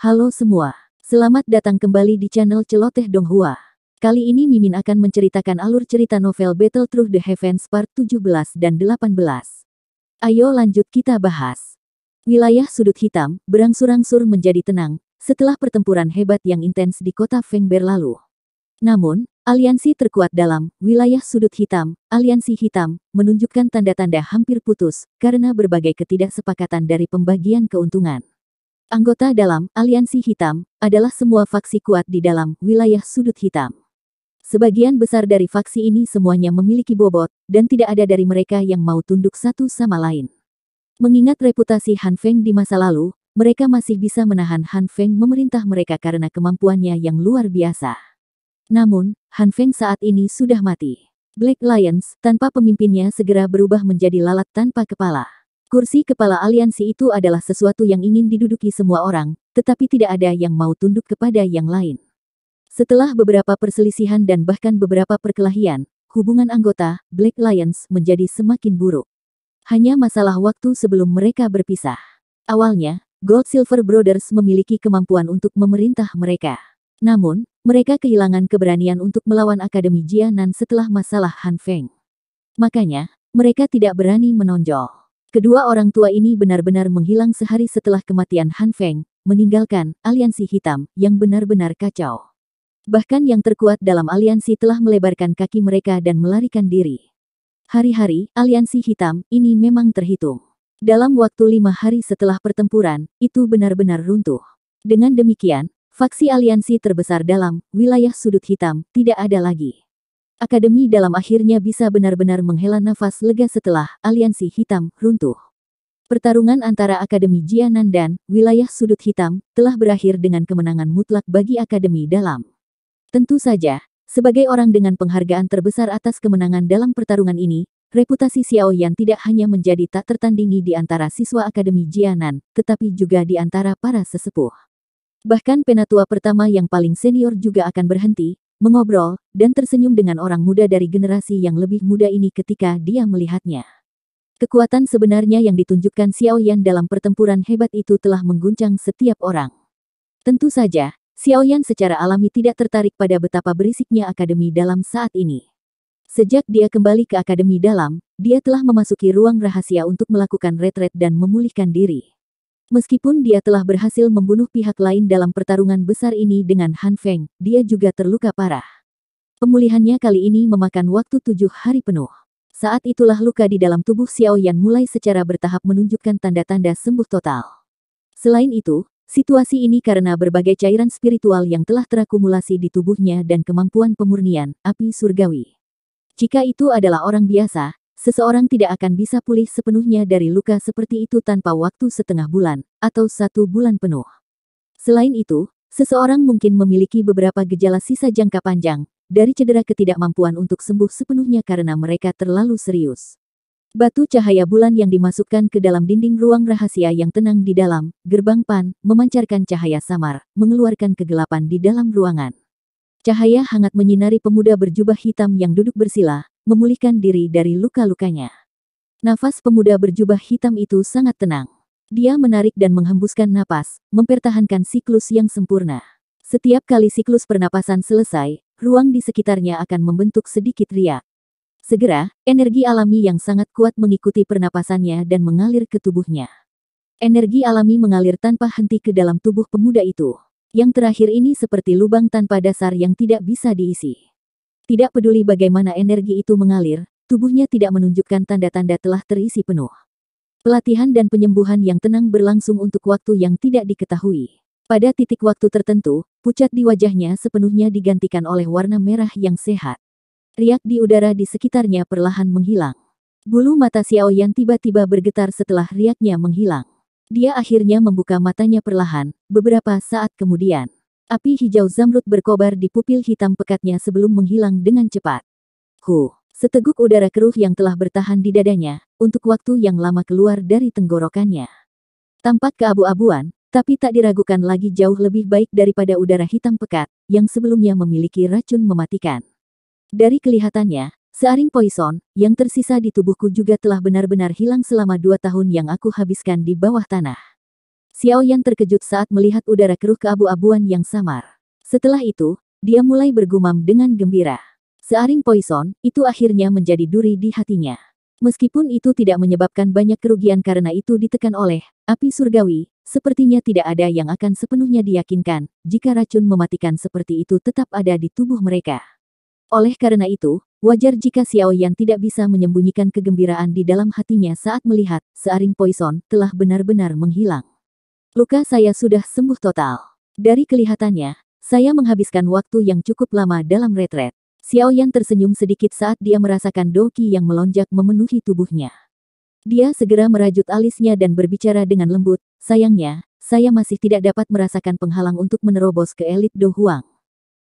Halo semua, selamat datang kembali di channel Celoteh Donghua. Kali ini Mimin akan menceritakan alur cerita novel Battle Through the Heavens part 17 dan 18. Ayo lanjut kita bahas. Wilayah sudut hitam berangsur-angsur menjadi tenang setelah pertempuran hebat yang intens di kota Fengber lalu. Namun, aliansi terkuat dalam wilayah sudut hitam, aliansi hitam, menunjukkan tanda-tanda hampir putus karena berbagai ketidaksepakatan dari pembagian keuntungan. Anggota dalam aliansi hitam adalah semua faksi kuat di dalam wilayah sudut hitam. Sebagian besar dari faksi ini semuanya memiliki bobot, dan tidak ada dari mereka yang mau tunduk satu sama lain. Mengingat reputasi Han Feng di masa lalu, mereka masih bisa menahan Han Feng memerintah mereka karena kemampuannya yang luar biasa. Namun, Han Feng saat ini sudah mati. Black Lions, tanpa pemimpinnya segera berubah menjadi lalat tanpa kepala. Kursi kepala aliansi itu adalah sesuatu yang ingin diduduki semua orang, tetapi tidak ada yang mau tunduk kepada yang lain. Setelah beberapa perselisihan dan bahkan beberapa perkelahian, hubungan anggota Black Lions menjadi semakin buruk. Hanya masalah waktu sebelum mereka berpisah. Awalnya, Gold Silver Brothers memiliki kemampuan untuk memerintah mereka. Namun, mereka kehilangan keberanian untuk melawan Akademi Jianan setelah masalah Han Feng. Makanya, mereka tidak berani menonjol. Kedua orang tua ini benar-benar menghilang sehari setelah kematian Han Feng, meninggalkan aliansi hitam yang benar-benar kacau. Bahkan yang terkuat dalam aliansi telah melebarkan kaki mereka dan melarikan diri. Hari-hari aliansi hitam ini memang terhitung. Dalam waktu 5 hari setelah pertempuran, itu benar-benar runtuh. Dengan demikian, faksi aliansi terbesar dalam wilayah sudut hitam tidak ada lagi. Akademi dalam akhirnya bisa benar-benar menghela nafas lega setelah aliansi hitam runtuh. Pertarungan antara Akademi Jianan dan wilayah sudut hitam telah berakhir dengan kemenangan mutlak bagi Akademi dalam. Tentu saja, sebagai orang dengan penghargaan terbesar atas kemenangan dalam pertarungan ini, reputasi Xiao Yan tidak hanya menjadi tak tertandingi di antara siswa Akademi Jianan, tetapi juga di antara para sesepuh. Bahkan penatua pertama yang paling senior juga akan berhenti, mengobrol, dan tersenyum dengan orang muda dari generasi yang lebih muda ini ketika dia melihatnya. Kekuatan sebenarnya yang ditunjukkan Xiao Yan dalam pertempuran hebat itu telah mengguncang setiap orang. Tentu saja, Xiao Yan secara alami tidak tertarik pada betapa berisiknya Akademi Dalam saat ini. Sejak dia kembali ke Akademi Dalam, dia telah memasuki ruang rahasia untuk melakukan retret dan memulihkan diri. Meskipun dia telah berhasil membunuh pihak lain dalam pertarungan besar ini dengan Han Feng, dia juga terluka parah. Pemulihannya kali ini memakan waktu 7 hari penuh. Saat itulah luka di dalam tubuh Xiao Yan mulai secara bertahap menunjukkan tanda-tanda sembuh total. Selain itu, situasi ini karena berbagai cairan spiritual yang telah terakumulasi di tubuhnya dan kemampuan pemurnian, api surgawi. Jika itu adalah orang biasa, seseorang tidak akan bisa pulih sepenuhnya dari luka seperti itu tanpa waktu setengah bulan, atau 1 bulan penuh. Selain itu, seseorang mungkin memiliki beberapa gejala sisa jangka panjang, dari cedera ketidakmampuan untuk sembuh sepenuhnya karena mereka terlalu serius. Batu cahaya bulan yang dimasukkan ke dalam dinding ruang rahasia yang tenang di dalam gerbang Pan, memancarkan cahaya samar, mengeluarkan kegelapan di dalam ruangan. Cahaya hangat menyinari pemuda berjubah hitam yang duduk bersila, memulihkan diri dari luka-lukanya. Nafas pemuda berjubah hitam itu sangat tenang. Dia menarik dan menghembuskan napas, mempertahankan siklus yang sempurna. Setiap kali siklus pernapasan selesai, ruang di sekitarnya akan membentuk sedikit riak. Segera, energi alami yang sangat kuat mengikuti pernapasannya dan mengalir ke tubuhnya. Energi alami mengalir tanpa henti ke dalam tubuh pemuda itu. Yang terakhir ini seperti lubang tanpa dasar yang tidak bisa diisi. Tidak peduli bagaimana energi itu mengalir, tubuhnya tidak menunjukkan tanda-tanda telah terisi penuh. Pelatihan dan penyembuhan yang tenang berlangsung untuk waktu yang tidak diketahui. Pada titik waktu tertentu, pucat di wajahnya sepenuhnya digantikan oleh warna merah yang sehat. Riak di udara di sekitarnya perlahan menghilang. Bulu mata Xiao Yan tiba-tiba bergetar setelah riaknya menghilang. Dia akhirnya membuka matanya perlahan, beberapa saat kemudian. Api hijau zamrud berkobar di pupil hitam pekatnya sebelum menghilang dengan cepat. Seteguk udara keruh yang telah bertahan di dadanya, untuk waktu yang lama keluar dari tenggorokannya. Tampak keabu-abuan, tapi tak diragukan lagi jauh lebih baik daripada udara hitam pekat, yang sebelumnya memiliki racun mematikan. Dari kelihatannya, searing poison, yang tersisa di tubuhku juga telah benar-benar hilang selama 2 tahun yang aku habiskan di bawah tanah. Xiao Yan terkejut saat melihat udara keruh keabu-abuan yang samar. Setelah itu, dia mulai bergumam dengan gembira. Searing poison, itu akhirnya menjadi duri di hatinya. Meskipun itu tidak menyebabkan banyak kerugian karena itu ditekan oleh api surgawi, sepertinya tidak ada yang akan sepenuhnya diyakinkan jika racun mematikan seperti itu tetap ada di tubuh mereka. Oleh karena itu, wajar jika Xiao Yan tidak bisa menyembunyikan kegembiraan di dalam hatinya saat melihat searing poison telah benar-benar menghilang. Luka saya sudah sembuh total. Dari kelihatannya, saya menghabiskan waktu yang cukup lama dalam retret. Xiao Yan tersenyum sedikit saat dia merasakan doki yang melonjak memenuhi tubuhnya. Dia segera merajut alisnya dan berbicara dengan lembut, sayangnya, saya masih tidak dapat merasakan penghalang untuk menerobos ke elit Do Huang.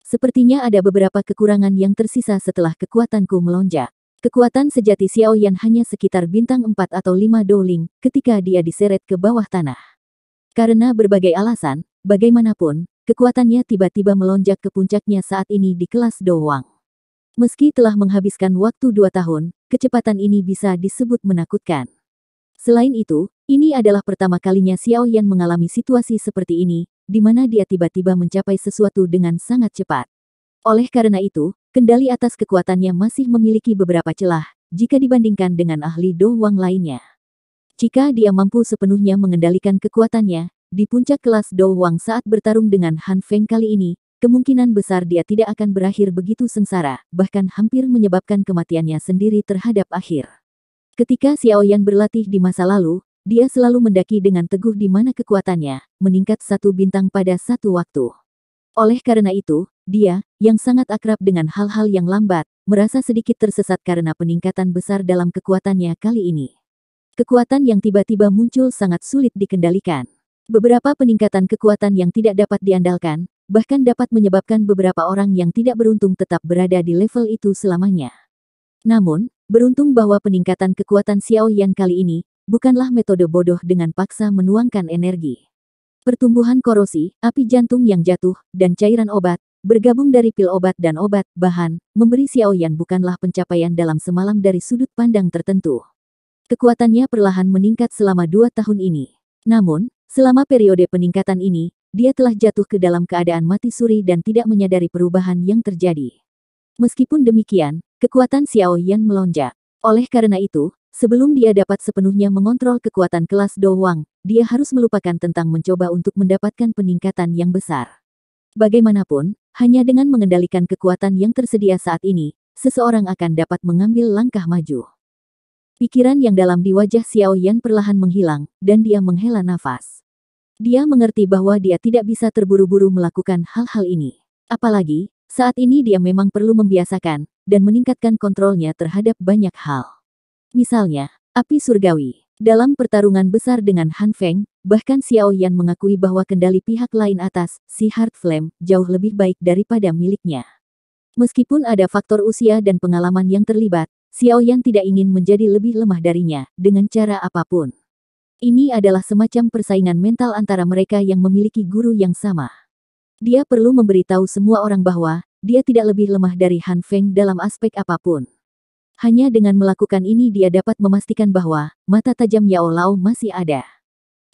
Sepertinya ada beberapa kekurangan yang tersisa setelah kekuatanku melonjak. Kekuatan sejati Xiao Yan hanya sekitar bintang 4 atau 5 Dowling ketika dia diseret ke bawah tanah. Karena berbagai alasan, bagaimanapun, kekuatannya tiba-tiba melonjak ke puncaknya saat ini di kelas Do Huang. Meski telah menghabiskan waktu 2 tahun, kecepatan ini bisa disebut menakutkan. Selain itu, ini adalah pertama kalinya Xiao Yan mengalami situasi seperti ini, di mana dia tiba-tiba mencapai sesuatu dengan sangat cepat. Oleh karena itu, kendali atas kekuatannya masih memiliki beberapa celah, jika dibandingkan dengan ahli Do Huang lainnya. Jika dia mampu sepenuhnya mengendalikan kekuatannya, di puncak kelas Do Huang saat bertarung dengan Han Feng kali ini, kemungkinan besar dia tidak akan berakhir begitu sengsara, bahkan hampir menyebabkan kematiannya sendiri terhadap akhir. Ketika Xiao Yan berlatih di masa lalu, dia selalu mendaki dengan teguh di mana kekuatannya meningkat 1 bintang pada satu waktu. Oleh karena itu, dia, yang sangat akrab dengan hal-hal yang lambat, merasa sedikit tersesat karena peningkatan besar dalam kekuatannya kali ini. Kekuatan yang tiba-tiba muncul sangat sulit dikendalikan. Beberapa peningkatan kekuatan yang tidak dapat diandalkan, bahkan dapat menyebabkan beberapa orang yang tidak beruntung tetap berada di level itu selamanya. Namun, beruntung bahwa peningkatan kekuatan Xiao Yan kali ini, bukanlah metode bodoh dengan paksa menuangkan energi. Pertumbuhan korosi, api jantung yang jatuh, dan cairan obat, bergabung dari pil obat dan obat, bahan, memberi Xiao Yan bukanlah pencapaian dalam semalam dari sudut pandang tertentu. Kekuatannya perlahan meningkat selama 2 tahun ini. Namun, selama periode peningkatan ini, dia telah jatuh ke dalam keadaan mati suri dan tidak menyadari perubahan yang terjadi. Meskipun demikian, kekuatan Xiao Yan melonjak. Oleh karena itu, sebelum dia dapat sepenuhnya mengontrol kekuatan kelas Do Huang, dia harus melupakan tentang mencoba untuk mendapatkan peningkatan yang besar. Bagaimanapun, hanya dengan mengendalikan kekuatan yang tersedia saat ini, seseorang akan dapat mengambil langkah maju. Pikiran yang dalam di wajah Xiao Yan perlahan menghilang, dan dia menghela nafas. Dia mengerti bahwa dia tidak bisa terburu-buru melakukan hal-hal ini. Apalagi, saat ini dia memang perlu membiasakan dan meningkatkan kontrolnya terhadap banyak hal. Misalnya, api surgawi. Dalam pertarungan besar dengan Han Feng, bahkan Xiao Yan mengakui bahwa kendali pihak lain atas si Heart Flame jauh lebih baik daripada miliknya. Meskipun ada faktor usia dan pengalaman yang terlibat, Xiao Yan tidak ingin menjadi lebih lemah darinya dengan cara apapun. Ini adalah semacam persaingan mental antara mereka yang memiliki guru yang sama. Dia perlu memberitahu semua orang bahwa dia tidak lebih lemah dari Han Feng dalam aspek apapun. Hanya dengan melakukan ini dia dapat memastikan bahwa mata tajam Yao Lao masih ada.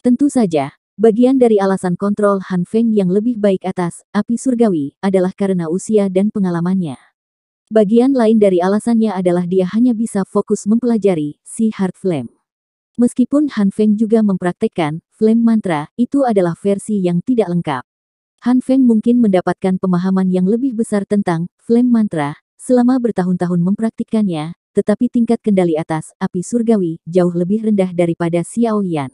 Tentu saja, bagian dari alasan kontrol Han Feng yang lebih baik atas api surgawi adalah karena usia dan pengalamannya. Bagian lain dari alasannya adalah dia hanya bisa fokus mempelajari si Heart Flame. Meskipun Han Feng juga mempraktekkan Flame Mantra, itu adalah versi yang tidak lengkap. Han Feng mungkin mendapatkan pemahaman yang lebih besar tentang Flame Mantra selama bertahun-tahun mempraktikkannya, tetapi tingkat kendali atas api surgawi jauh lebih rendah daripada Xiao Yan.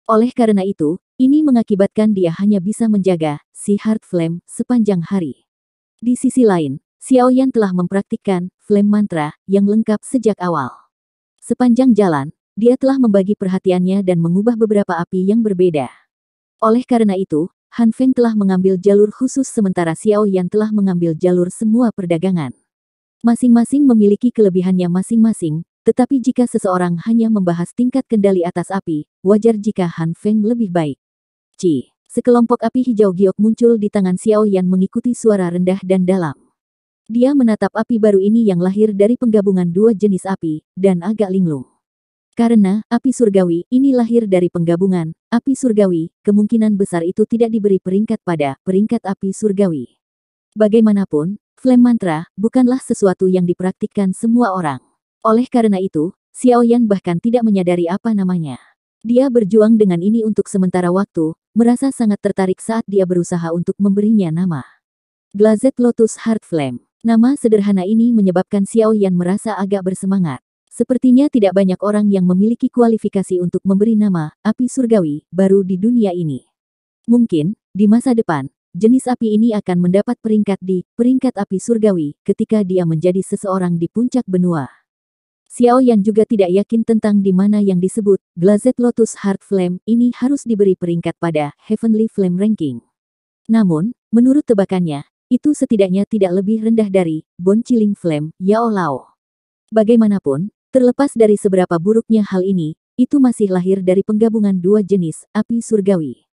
Oleh karena itu, ini mengakibatkan dia hanya bisa menjaga si Heart Flame sepanjang hari. Di sisi lain, Xiao Yan telah mempraktikkan Flame Mantra yang lengkap sejak awal. Sepanjang jalan, dia telah membagi perhatiannya dan mengubah beberapa api yang berbeda. Oleh karena itu, Han Feng telah mengambil jalur khusus sementara Xiao Yan telah mengambil jalur semua perdagangan. Masing-masing memiliki kelebihannya masing-masing, tetapi jika seseorang hanya membahas tingkat kendali atas api, wajar jika Han Feng lebih baik. Sekelompok api hijau giok muncul di tangan Xiao Yan mengikuti suara rendah dan dalam. Dia menatap api baru ini yang lahir dari penggabungan 2 jenis api, dan agak linglung. Karena api surgawi ini lahir dari penggabungan api surgawi, kemungkinan besar itu tidak diberi peringkat pada peringkat api surgawi. Bagaimanapun, flame mantra bukanlah sesuatu yang dipraktikkan semua orang. Oleh karena itu, Xiaoyan bahkan tidak menyadari apa namanya. Dia berjuang dengan ini untuk sementara waktu, merasa sangat tertarik saat dia berusaha untuk memberinya nama. Glazed Lotus Heart Flame. Nama sederhana ini menyebabkan Xiaoyan merasa agak bersemangat. Sepertinya tidak banyak orang yang memiliki kualifikasi untuk memberi nama api surgawi baru di dunia ini. Mungkin, di masa depan, jenis api ini akan mendapat peringkat di peringkat api surgawi ketika dia menjadi seseorang di puncak benua. Xiaoyan juga tidak yakin tentang di mana yang disebut Glazed Lotus Heart Flame ini harus diberi peringkat pada Heavenly Flame Ranking. Namun, menurut tebakannya, itu setidaknya tidak lebih rendah dari Bone Chilling Flame Yao Lao. Bagaimanapun, terlepas dari seberapa buruknya hal ini, itu masih lahir dari penggabungan dua jenis api surgawi.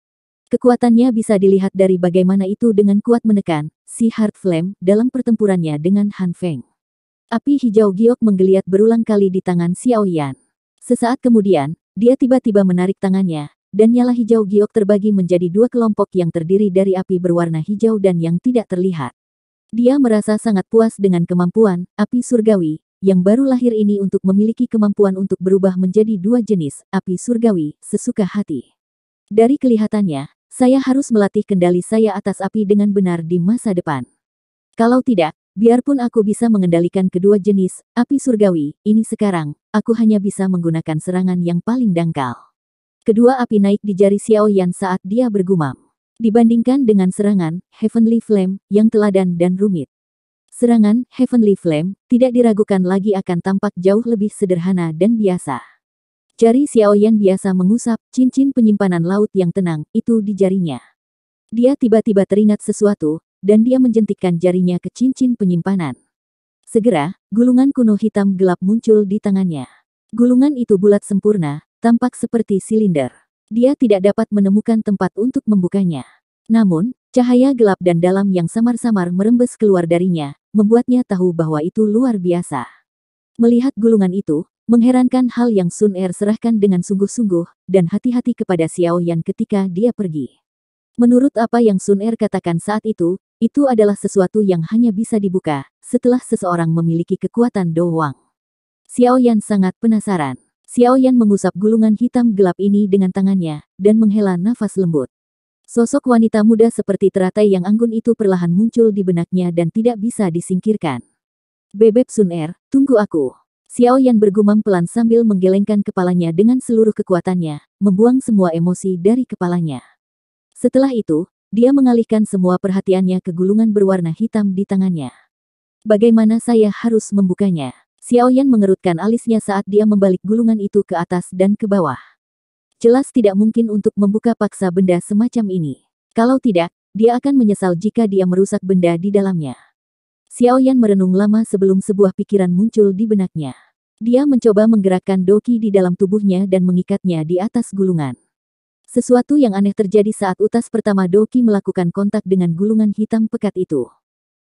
Kekuatannya bisa dilihat dari bagaimana itu dengan kuat menekan si Heart Flame dalam pertempurannya dengan Han Feng. Api hijau giok menggeliat berulang kali di tangan Xiaoyan. Sesaat kemudian, dia tiba-tiba menarik tangannya, dan nyala hijau giok terbagi menjadi dua kelompok yang terdiri dari api berwarna hijau dan yang tidak terlihat. Dia merasa sangat puas dengan kemampuan api surgawi yang baru lahir ini untuk memiliki kemampuan untuk berubah menjadi dua jenis api surgawi sesuka hati. Dari kelihatannya, saya harus melatih kendali saya atas api dengan benar di masa depan. Kalau tidak, biarpun aku bisa mengendalikan kedua jenis api surgawi ini sekarang, aku hanya bisa menggunakan serangan yang paling dangkal. Kedua api naik di jari Xiaoyan saat dia bergumam. Dibandingkan dengan serangan Heavenly Flame yang teladan dan rumit. Serangan Heavenly Flame tidak diragukan lagi akan tampak jauh lebih sederhana dan biasa. Jari Xiaoyan biasa mengusap cincin penyimpanan laut yang tenang itu di jarinya. Dia tiba-tiba teringat sesuatu, dan dia menjentikkan jarinya ke cincin penyimpanan. Segera, gulungan kuno hitam gelap muncul di tangannya. Gulungan itu bulat sempurna, tampak seperti silinder. Dia tidak dapat menemukan tempat untuk membukanya. Namun, cahaya gelap dan dalam yang samar-samar merembes keluar darinya, membuatnya tahu bahwa itu luar biasa. Melihat gulungan itu, mengherankan hal yang Sun Er serahkan dengan sungguh-sungguh, dan hati-hati kepada Xiaoyan ketika dia pergi. Menurut apa yang Sun Er katakan saat itu adalah sesuatu yang hanya bisa dibuka setelah seseorang memiliki kekuatan doang. Xiaoyan sangat penasaran. Xiaoyan mengusap gulungan hitam gelap ini dengan tangannya, dan menghela nafas lembut. Sosok wanita muda seperti teratai yang anggun itu perlahan muncul di benaknya dan tidak bisa disingkirkan. Bebek Sun Er, tunggu aku. Xiaoyan bergumam pelan sambil menggelengkan kepalanya dengan seluruh kekuatannya, membuang semua emosi dari kepalanya. Setelah itu, dia mengalihkan semua perhatiannya ke gulungan berwarna hitam di tangannya. Bagaimana saya harus membukanya? Xiaoyan mengerutkan alisnya saat dia membalik gulungan itu ke atas dan ke bawah. Jelas tidak mungkin untuk membuka paksa benda semacam ini. Kalau tidak, dia akan menyesal jika dia merusak benda di dalamnya. Xiaoyan merenung lama sebelum sebuah pikiran muncul di benaknya. Dia mencoba menggerakkan doki di dalam tubuhnya dan mengikatnya di atas gulungan. Sesuatu yang aneh terjadi saat utas pertama doki melakukan kontak dengan gulungan hitam pekat itu.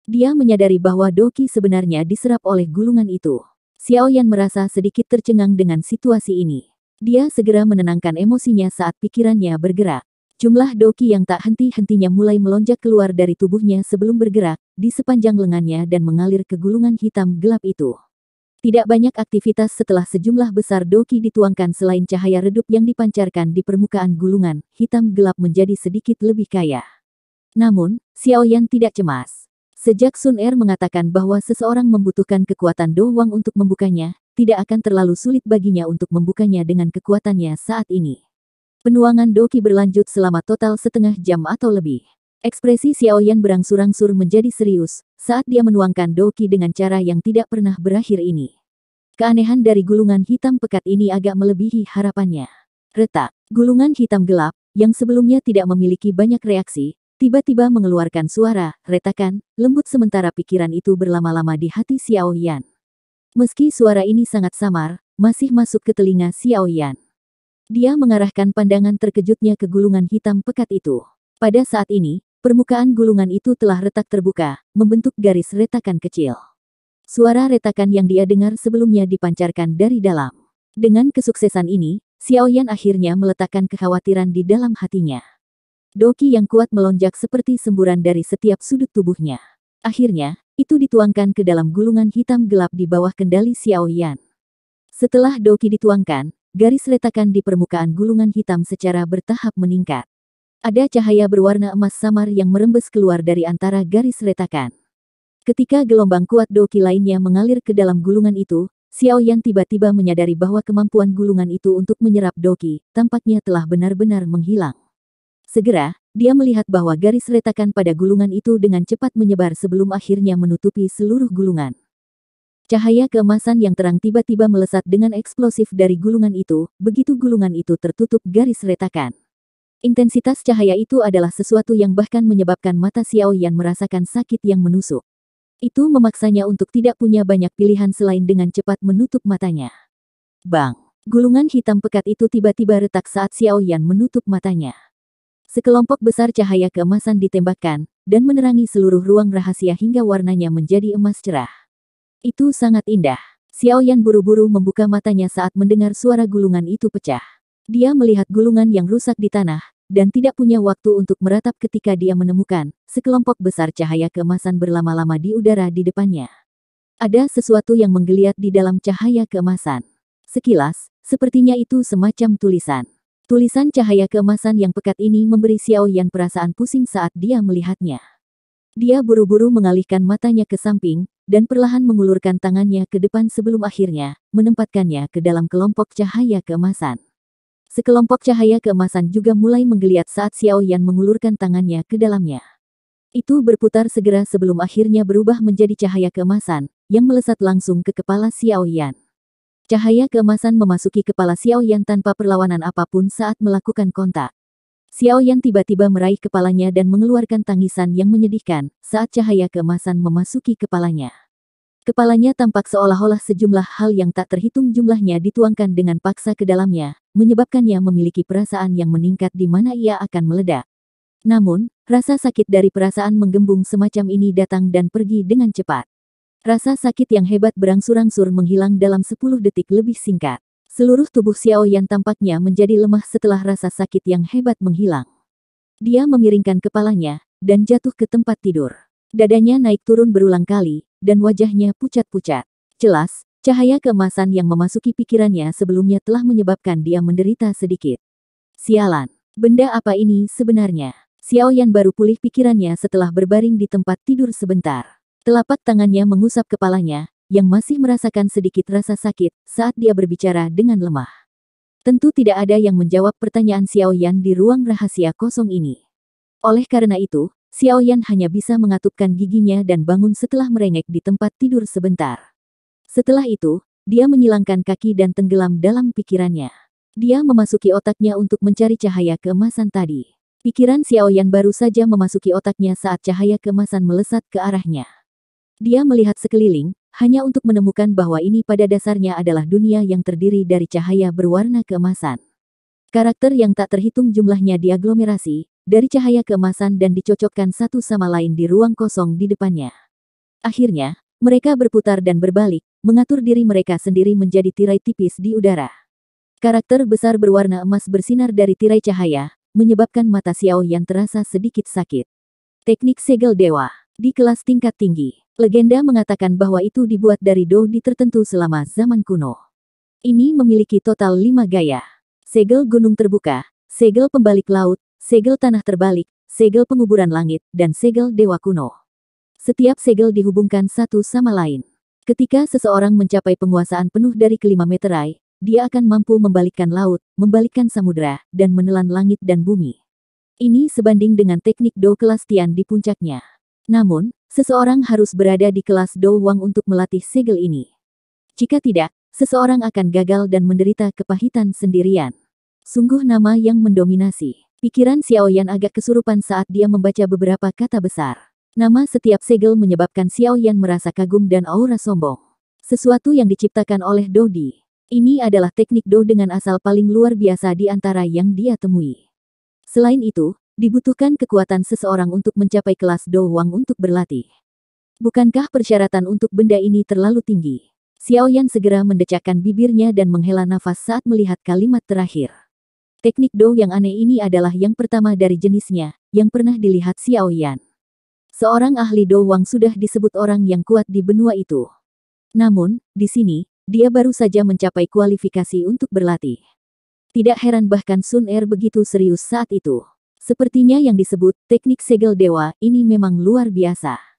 Dia menyadari bahwa doki sebenarnya diserap oleh gulungan itu. Xiaoyan merasa sedikit tercengang dengan situasi ini. Dia segera menenangkan emosinya saat pikirannya bergerak. Jumlah doki yang tak henti-hentinya mulai melonjak keluar dari tubuhnya sebelum bergerak di sepanjang lengannya dan mengalir ke gulungan hitam gelap itu. Tidak banyak aktivitas setelah sejumlah besar doki dituangkan selain cahaya redup yang dipancarkan di permukaan gulungan hitam gelap menjadi sedikit lebih kaya. Namun, Xiaoyan tidak cemas. Sejak Sun Er mengatakan bahwa seseorang membutuhkan kekuatan doang untuk membukanya, tidak akan terlalu sulit baginya untuk membukanya dengan kekuatannya saat ini. Penuangan doki berlanjut selama total setengah jam atau lebih. Ekspresi Xiaoyan berangsur-angsur menjadi serius saat dia menuangkan doki dengan cara yang tidak pernah berakhir ini. Keanehan dari gulungan hitam pekat ini agak melebihi harapannya. Retak, gulungan hitam gelap, yang sebelumnya tidak memiliki banyak reaksi, tiba-tiba mengeluarkan suara retakan lembut sementara pikiran itu berlama-lama di hati Xiaoyan. Meski suara ini sangat samar, masih masuk ke telinga Xiaoyan. Dia mengarahkan pandangan terkejutnya ke gulungan hitam pekat itu. Pada saat ini, permukaan gulungan itu telah retak terbuka, membentuk garis retakan kecil. Suara retakan yang dia dengar sebelumnya dipancarkan dari dalam. Dengan kesuksesan ini, Xiao Yan akhirnya meletakkan kekhawatiran di dalam hatinya. Doki yang kuat melonjak seperti semburan dari setiap sudut tubuhnya. Akhirnya, itu dituangkan ke dalam gulungan hitam gelap di bawah kendali Xiao Yan. Setelah doki dituangkan, garis retakan di permukaan gulungan hitam secara bertahap meningkat. Ada cahaya berwarna emas samar yang merembes keluar dari antara garis retakan. Ketika gelombang kuat doki lainnya mengalir ke dalam gulungan itu, Xiao Yan tiba-tiba menyadari bahwa kemampuan gulungan itu untuk menyerap doki, tampaknya telah benar-benar menghilang. Segera, dia melihat bahwa garis retakan pada gulungan itu dengan cepat menyebar sebelum akhirnya menutupi seluruh gulungan. Cahaya keemasan yang terang tiba-tiba melesat dengan eksplosif dari gulungan itu, begitu gulungan itu tertutup garis retakan. Intensitas cahaya itu adalah sesuatu yang bahkan menyebabkan mata Xiao Yan merasakan sakit yang menusuk. Itu memaksanya untuk tidak punya banyak pilihan selain dengan cepat menutup matanya. Bang! Gulungan hitam pekat itu tiba-tiba retak saat Xiao Yan menutup matanya. Sekelompok besar cahaya keemasan ditembakkan, dan menerangi seluruh ruang rahasia hingga warnanya menjadi emas cerah. Itu sangat indah. Xiao Yan buru-buru membuka matanya saat mendengar suara gulungan itu pecah. Dia melihat gulungan yang rusak di tanah, dan tidak punya waktu untuk meratap ketika dia menemukan sekelompok besar cahaya keemasan berlama-lama di udara di depannya. Ada sesuatu yang menggeliat di dalam cahaya keemasan. Sekilas, sepertinya itu semacam tulisan. Tulisan cahaya keemasan yang pekat ini memberi Xiao Yan perasaan pusing saat dia melihatnya. Dia buru-buru mengalihkan matanya ke samping, dan perlahan mengulurkan tangannya ke depan sebelum akhirnya menempatkannya ke dalam kelompok cahaya keemasan. Sekelompok cahaya keemasan juga mulai menggeliat saat Xiao Yan mengulurkan tangannya ke dalamnya. Itu berputar segera sebelum akhirnya berubah menjadi cahaya keemasan, yang melesat langsung ke kepala Xiao Yan. Cahaya keemasan memasuki kepala Xiao Yan tanpa perlawanan apapun saat melakukan kontak. Xiao Yan tiba-tiba meraih kepalanya dan mengeluarkan tangisan yang menyedihkan saat cahaya keemasan memasuki kepalanya. Kepalanya tampak seolah-olah sejumlah hal yang tak terhitung jumlahnya dituangkan dengan paksa ke dalamnya, menyebabkannya memiliki perasaan yang meningkat di mana ia akan meledak. Namun, rasa sakit dari perasaan menggembung semacam ini datang dan pergi dengan cepat. Rasa sakit yang hebat berangsur-angsur menghilang dalam 10 detik lebih singkat. Seluruh tubuh Xiao Yan tampaknya menjadi lemah setelah rasa sakit yang hebat menghilang. Dia memiringkan kepalanya, dan jatuh ke tempat tidur. Dadanya naik turun berulang kali, dan wajahnya pucat-pucat. Jelas, cahaya keemasan yang memasuki pikirannya sebelumnya telah menyebabkan dia menderita sedikit. Sialan, benda apa ini sebenarnya? Xiao Yan baru pulih pikirannya setelah berbaring di tempat tidur sebentar. Telapak tangannya mengusap kepalanya, yang masih merasakan sedikit rasa sakit saat dia berbicara dengan lemah. Tentu tidak ada yang menjawab pertanyaan Xiao Yan di ruang rahasia kosong ini. Oleh karena itu, Xiao Yan hanya bisa mengatupkan giginya dan bangun setelah merengek di tempat tidur sebentar. Setelah itu, dia menyilangkan kaki dan tenggelam dalam pikirannya. Dia memasuki otaknya untuk mencari cahaya keemasan tadi. Pikiran Xiao Yan baru saja memasuki otaknya saat cahaya keemasan melesat ke arahnya. Dia melihat sekeliling, hanya untuk menemukan bahwa ini pada dasarnya adalah dunia yang terdiri dari cahaya berwarna keemasan. Karakter yang tak terhitung jumlahnya diaglomerasi dari cahaya keemasan dan dicocokkan satu sama lain di ruang kosong di depannya. Akhirnya, mereka berputar dan berbalik, mengatur diri mereka sendiri menjadi tirai tipis di udara. Karakter besar berwarna emas bersinar dari tirai cahaya, menyebabkan mata Xiao Yan terasa sedikit sakit. Teknik segel dewa. Di kelas tingkat tinggi, legenda mengatakan bahwa itu dibuat dari do tertentu selama zaman kuno. Ini memiliki total 5 gaya. Segel gunung terbuka, segel pembalik laut, segel tanah terbalik, segel penguburan langit, dan segel dewa kuno. Setiap segel dihubungkan satu sama lain. Ketika seseorang mencapai penguasaan penuh dari kelima meterai, dia akan mampu membalikkan laut, membalikkan samudera, dan menelan langit dan bumi. Ini sebanding dengan teknik do kelas Tian di puncaknya. Namun, seseorang harus berada di kelas do Wang untuk melatih segel ini. Jika tidak, seseorang akan gagal dan menderita kepahitan sendirian. Sungguh nama yang mendominasi. Pikiran Xiao Yan agak kesurupan saat dia membaca beberapa kata besar. Nama setiap segel menyebabkan Xiao Yan merasa kagum dan aura sombong. Sesuatu yang diciptakan oleh Do Di. Ini adalah teknik Do dengan asal paling luar biasa di antara yang dia temui. Selain itu, dibutuhkan kekuatan seseorang untuk mencapai kelas Do Wang untuk berlatih. Bukankah persyaratan untuk benda ini terlalu tinggi? Xiaoyan segera mendecakkan bibirnya dan menghela nafas saat melihat kalimat terakhir. Teknik Dou yang aneh ini adalah yang pertama dari jenisnya, yang pernah dilihat Xiaoyan. Seorang ahli Dou Wang sudah disebut orang yang kuat di benua itu. Namun, di sini, dia baru saja mencapai kualifikasi untuk berlatih. Tidak heran bahkan Sun Er begitu serius saat itu. Sepertinya yang disebut teknik segel dewa ini memang luar biasa.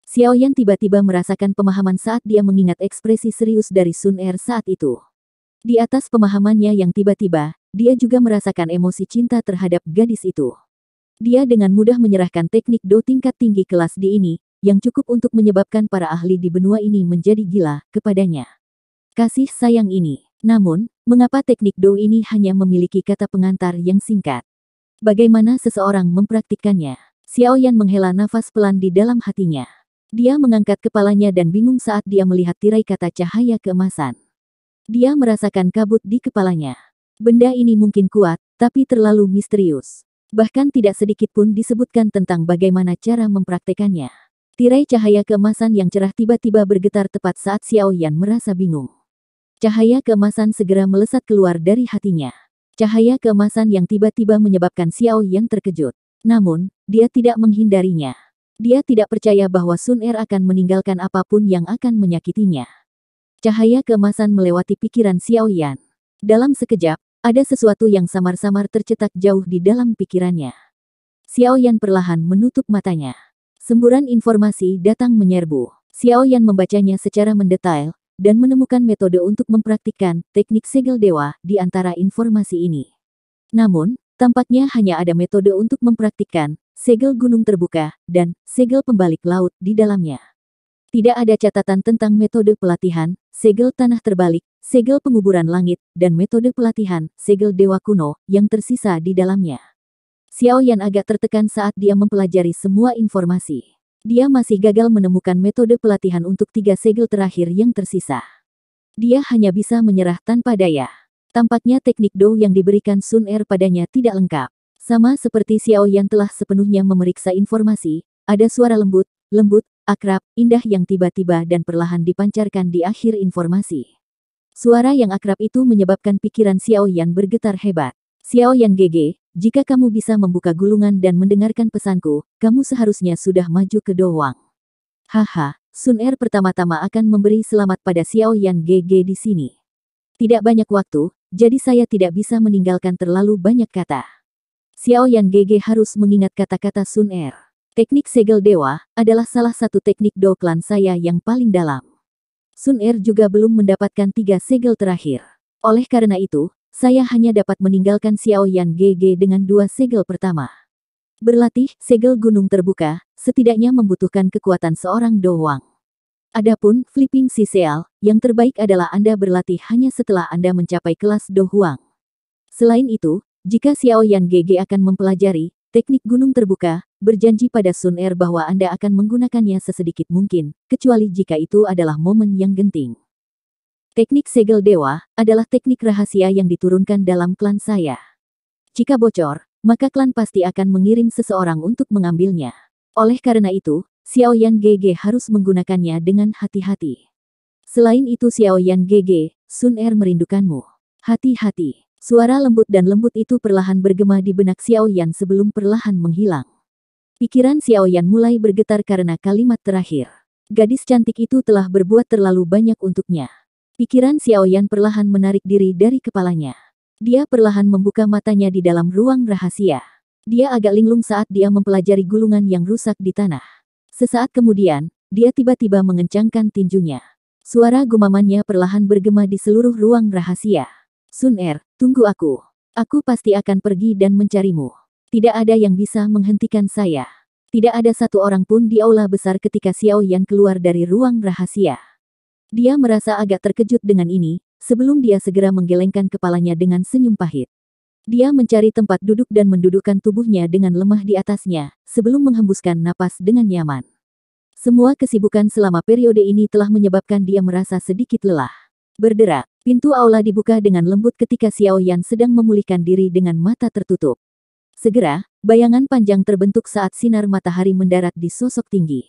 Xiaoyan tiba-tiba merasakan pemahaman saat dia mengingat ekspresi serius dari Sun Er saat itu. Di atas pemahamannya yang tiba-tiba, dia juga merasakan emosi cinta terhadap gadis itu. Dia dengan mudah menyerahkan teknik Do tingkat tinggi kelas D ini, yang cukup untuk menyebabkan para ahli di benua ini menjadi gila kepadanya. Kasih sayang ini. Namun, mengapa teknik Do ini hanya memiliki kata pengantar yang singkat? Bagaimana seseorang mempraktikkannya? Xiaoyan menghela nafas pelan di dalam hatinya. Dia mengangkat kepalanya dan bingung saat dia melihat tirai kata cahaya keemasan. Dia merasakan kabut di kepalanya. Benda ini mungkin kuat, tapi terlalu misterius. Bahkan tidak sedikit pun disebutkan tentang bagaimana cara mempraktekannya. Tirai cahaya keemasan yang cerah tiba-tiba bergetar tepat saat Xiaoyan merasa bingung. Cahaya keemasan segera melesat keluar dari hatinya. Cahaya keemasan yang tiba-tiba menyebabkan Xiaoyan terkejut. Namun, dia tidak menghindarinya. Dia tidak percaya bahwa Sun Er akan meninggalkan apapun yang akan menyakitinya. Cahaya keemasan melewati pikiran Xiaoyan. Dalam sekejap, ada sesuatu yang samar-samar tercetak jauh di dalam pikirannya. Xiaoyan perlahan menutup matanya. Semburan informasi datang menyerbu. Xiaoyan membacanya secara mendetail, dan menemukan metode untuk mempraktikkan teknik segel dewa di antara informasi ini. Namun, tampaknya hanya ada metode untuk mempraktikkan segel gunung terbuka, dan segel pembalik laut di dalamnya. Tidak ada catatan tentang metode pelatihan, segel tanah terbalik, segel penguburan langit, dan metode pelatihan, segel dewa kuno, yang tersisa di dalamnya. Xiaoyan agak tertekan saat dia mempelajari semua informasi. Dia masih gagal menemukan metode pelatihan untuk 3 segel terakhir yang tersisa. Dia hanya bisa menyerah tanpa daya. Tampaknya teknik Do yang diberikan Sun Er padanya tidak lengkap. Sama seperti Xiaoyan telah sepenuhnya memeriksa informasi, ada suara lembut, akrab, indah yang tiba-tiba dan perlahan dipancarkan di akhir informasi. Suara yang akrab itu menyebabkan pikiran Xiaoyan bergetar hebat. Xiaoyan GG, jika kamu bisa membuka gulungan dan mendengarkan pesanku, kamu seharusnya sudah maju ke Do Wang. Haha, Sun Er pertama-tama akan memberi selamat pada Xiaoyan GG di sini. Tidak banyak waktu, jadi saya tidak bisa meninggalkan terlalu banyak kata. Xiaoyan GG harus mengingat kata-kata Sun Er. Teknik segel dewa adalah salah satu teknik Do klan saya yang paling dalam. Sun Er juga belum mendapatkan 3 segel terakhir. Oleh karena itu, saya hanya dapat meninggalkan Xiaoyan GG dengan 2 segel pertama. Berlatih segel gunung terbuka, setidaknya membutuhkan kekuatan seorang Do Wang. Adapun flipping Sisial, yang terbaik adalah Anda berlatih hanya setelah Anda mencapai kelas Do Huang. Selain itu, jika Xiaoyan GG akan mempelajari teknik gunung terbuka, berjanji pada Sun Er bahwa Anda akan menggunakannya sesedikit mungkin, kecuali jika itu adalah momen yang genting. Teknik segel dewa adalah teknik rahasia yang diturunkan dalam klan saya. Jika bocor, maka klan pasti akan mengirim seseorang untuk mengambilnya. Oleh karena itu, Xiaoyan GG harus menggunakannya dengan hati-hati. Selain itu Xiaoyan GG, Sun Er merindukanmu. Hati-hati. Suara lembut dan lembut itu perlahan bergema di benak Xiaoyan sebelum perlahan menghilang. Pikiran Xiaoyan mulai bergetar karena kalimat terakhir. Gadis cantik itu telah berbuat terlalu banyak untuknya. Pikiran Xiaoyan perlahan menarik diri dari kepalanya. Dia perlahan membuka matanya di dalam ruang rahasia. Dia agak linglung saat dia mempelajari gulungan yang rusak di tanah. Sesaat kemudian, dia tiba-tiba mengencangkan tinjunya. Suara gumamannya perlahan bergema di seluruh ruang rahasia. Sun Er, tunggu aku. Aku pasti akan pergi dan mencarimu. Tidak ada yang bisa menghentikan saya. Tidak ada satu orang pun di aula besar ketika Xiaoyan keluar dari ruang rahasia. Dia merasa agak terkejut dengan ini, sebelum dia segera menggelengkan kepalanya dengan senyum pahit. Dia mencari tempat duduk dan mendudukkan tubuhnya dengan lemah di atasnya, sebelum menghembuskan napas dengan nyaman. Semua kesibukan selama periode ini telah menyebabkan dia merasa sedikit lelah. Berderak, pintu aula dibuka dengan lembut ketika Xiaoyan sedang memulihkan diri dengan mata tertutup. Segera, bayangan panjang terbentuk saat sinar matahari mendarat di sosok tinggi.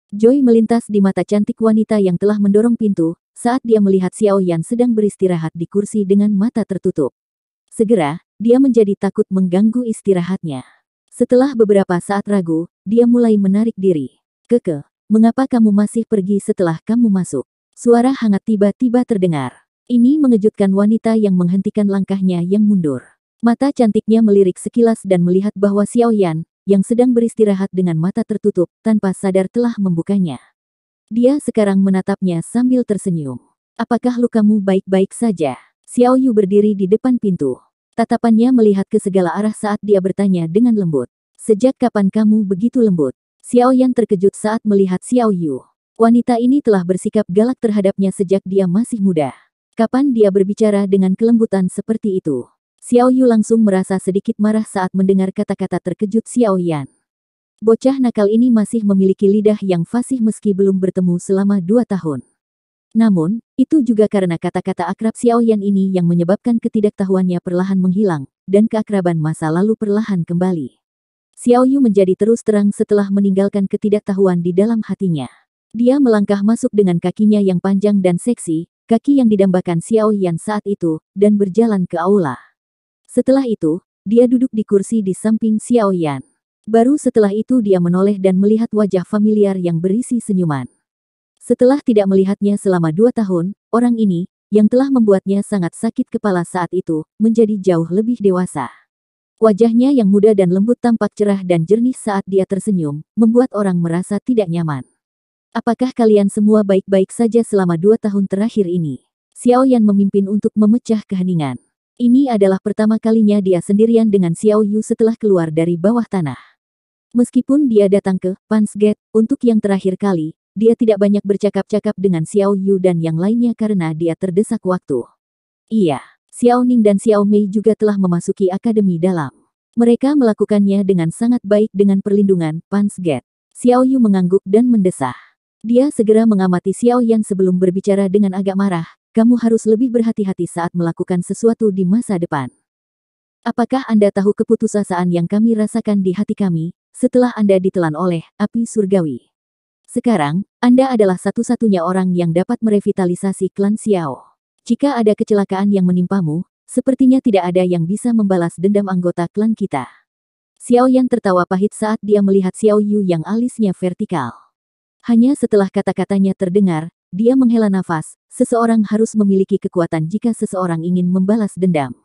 Joy melintas di mata cantik wanita yang telah mendorong pintu, saat dia melihat Xiao Yan sedang beristirahat di kursi dengan mata tertutup. Segera, dia menjadi takut mengganggu istirahatnya. Setelah beberapa saat ragu, dia mulai menarik diri. Keke, mengapa kamu masih pergi setelah kamu masuk? Suara hangat tiba-tiba terdengar. Ini mengejutkan wanita yang menghentikan langkahnya yang mundur. Mata cantiknya melirik sekilas dan melihat bahwa Xiao Yan, yang sedang beristirahat dengan mata tertutup, tanpa sadar telah membukanya. Dia sekarang menatapnya sambil tersenyum. Apakah lukamu baik-baik saja? Xiao Yu berdiri di depan pintu. Tatapannya melihat ke segala arah saat dia bertanya dengan lembut. Sejak kapan kamu begitu lembut? Xiao Yan terkejut saat melihat Xiao Yu. Wanita ini telah bersikap galak terhadapnya sejak dia masih muda. Kapan dia berbicara dengan kelembutan seperti itu? Xiao Yu langsung merasa sedikit marah saat mendengar kata-kata terkejut Xiao Yan. Bocah nakal ini masih memiliki lidah yang fasih meski belum bertemu selama 2 tahun. Namun, itu juga karena kata-kata akrab Xiao Yan ini yang menyebabkan ketidaktahuannya perlahan menghilang, dan keakraban masa lalu perlahan kembali. Xiao Yu menjadi terus terang setelah meninggalkan ketidaktahuan di dalam hatinya. Dia melangkah masuk dengan kakinya yang panjang dan seksi, kaki yang didambakan Xiao Yan saat itu, dan berjalan ke aula. Setelah itu, dia duduk di kursi di samping Xiao Yan. Baru setelah itu dia menoleh dan melihat wajah familiar yang berisi senyuman. Setelah tidak melihatnya selama 2 tahun, orang ini, yang telah membuatnya sangat sakit kepala saat itu, menjadi jauh lebih dewasa. Wajahnya yang muda dan lembut tampak cerah dan jernih saat dia tersenyum, membuat orang merasa tidak nyaman. Apakah kalian semua baik-baik saja selama 2 tahun terakhir ini? Xiao Yan memimpin untuk memecah keheningan. Ini adalah pertama kalinya dia sendirian dengan Xiao Yu setelah keluar dari bawah tanah. Meskipun dia datang ke Punch Gate untuk yang terakhir kali, dia tidak banyak bercakap-cakap dengan Xiao Yu dan yang lainnya karena dia terdesak waktu. Iya, Xiao Ning dan Xiao Mei juga telah memasuki akademi dalam. Mereka melakukannya dengan sangat baik dengan perlindungan Punch Gate. Xiao Yu mengangguk dan mendesah. Dia segera mengamati Xiao Yan sebelum berbicara dengan agak marah. Kamu harus lebih berhati-hati saat melakukan sesuatu di masa depan. Apakah Anda tahu keputusasaan yang kami rasakan di hati kami, setelah Anda ditelan oleh api surgawi? Sekarang, Anda adalah satu-satunya orang yang dapat merevitalisasi klan Xiao. Jika ada kecelakaan yang menimpamu, sepertinya tidak ada yang bisa membalas dendam anggota klan kita. Xiao Yan tertawa pahit saat dia melihat Xiao Yu yang alisnya vertikal. Hanya setelah kata-katanya terdengar, dia menghela nafas. Seseorang harus memiliki kekuatan jika seseorang ingin membalas dendam.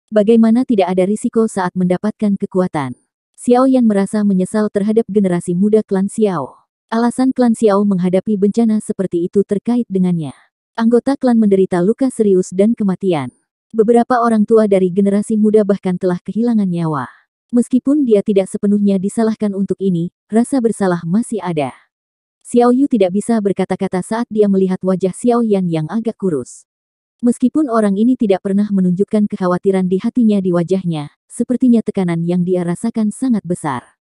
Bagaimana tidak ada risiko saat mendapatkan kekuatan? Xiao Yan merasa menyesal terhadap generasi muda klan Xiao. Alasan klan Xiao menghadapi bencana seperti itu terkait dengannya. Anggota klan menderita luka serius dan kematian. Beberapa orang tua dari generasi muda bahkan telah kehilangan nyawa. Meskipun dia tidak sepenuhnya disalahkan untuk ini, rasa bersalah masih ada. Xiao Yu tidak bisa berkata-kata saat dia melihat wajah Xiao Yan yang agak kurus. Meskipun orang ini tidak pernah menunjukkan kekhawatiran di hatinya di wajahnya, sepertinya tekanan yang dia rasakan sangat besar.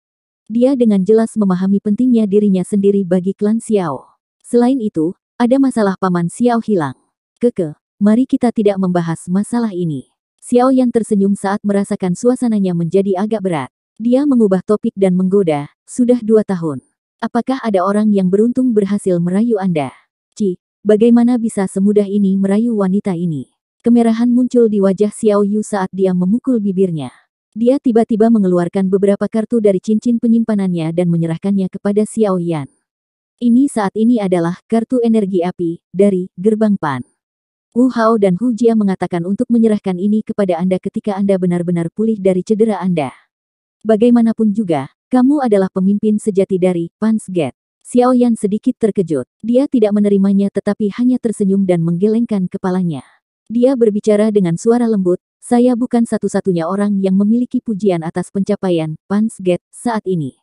Dia dengan jelas memahami pentingnya dirinya sendiri bagi klan Xiao. Selain itu, ada masalah paman Xiao hilang. Keke, mari kita tidak membahas masalah ini. Xiao Yan tersenyum saat merasakan suasananya menjadi agak berat. Dia mengubah topik dan menggoda, sudah 2 tahun. Apakah ada orang yang beruntung berhasil merayu Anda? Bagaimana bisa semudah ini merayu wanita ini? Kemerahan muncul di wajah Xiao Yu saat dia memukul bibirnya. Dia tiba-tiba mengeluarkan beberapa kartu dari cincin penyimpanannya dan menyerahkannya kepada Xiao Yan. Ini saat ini adalah kartu energi api dari Gerbang Pan. Wu Hao dan Hu Jia mengatakan untuk menyerahkan ini kepada Anda ketika Anda benar-benar pulih dari cedera Anda. Bagaimanapun juga, kamu adalah pemimpin sejati dari Punch Gate. Xiao Yan sedikit terkejut. Dia tidak menerimanya tetapi hanya tersenyum dan menggelengkan kepalanya. Dia berbicara dengan suara lembut, saya bukan satu-satunya orang yang memiliki pujian atas pencapaian Punch Gate saat ini.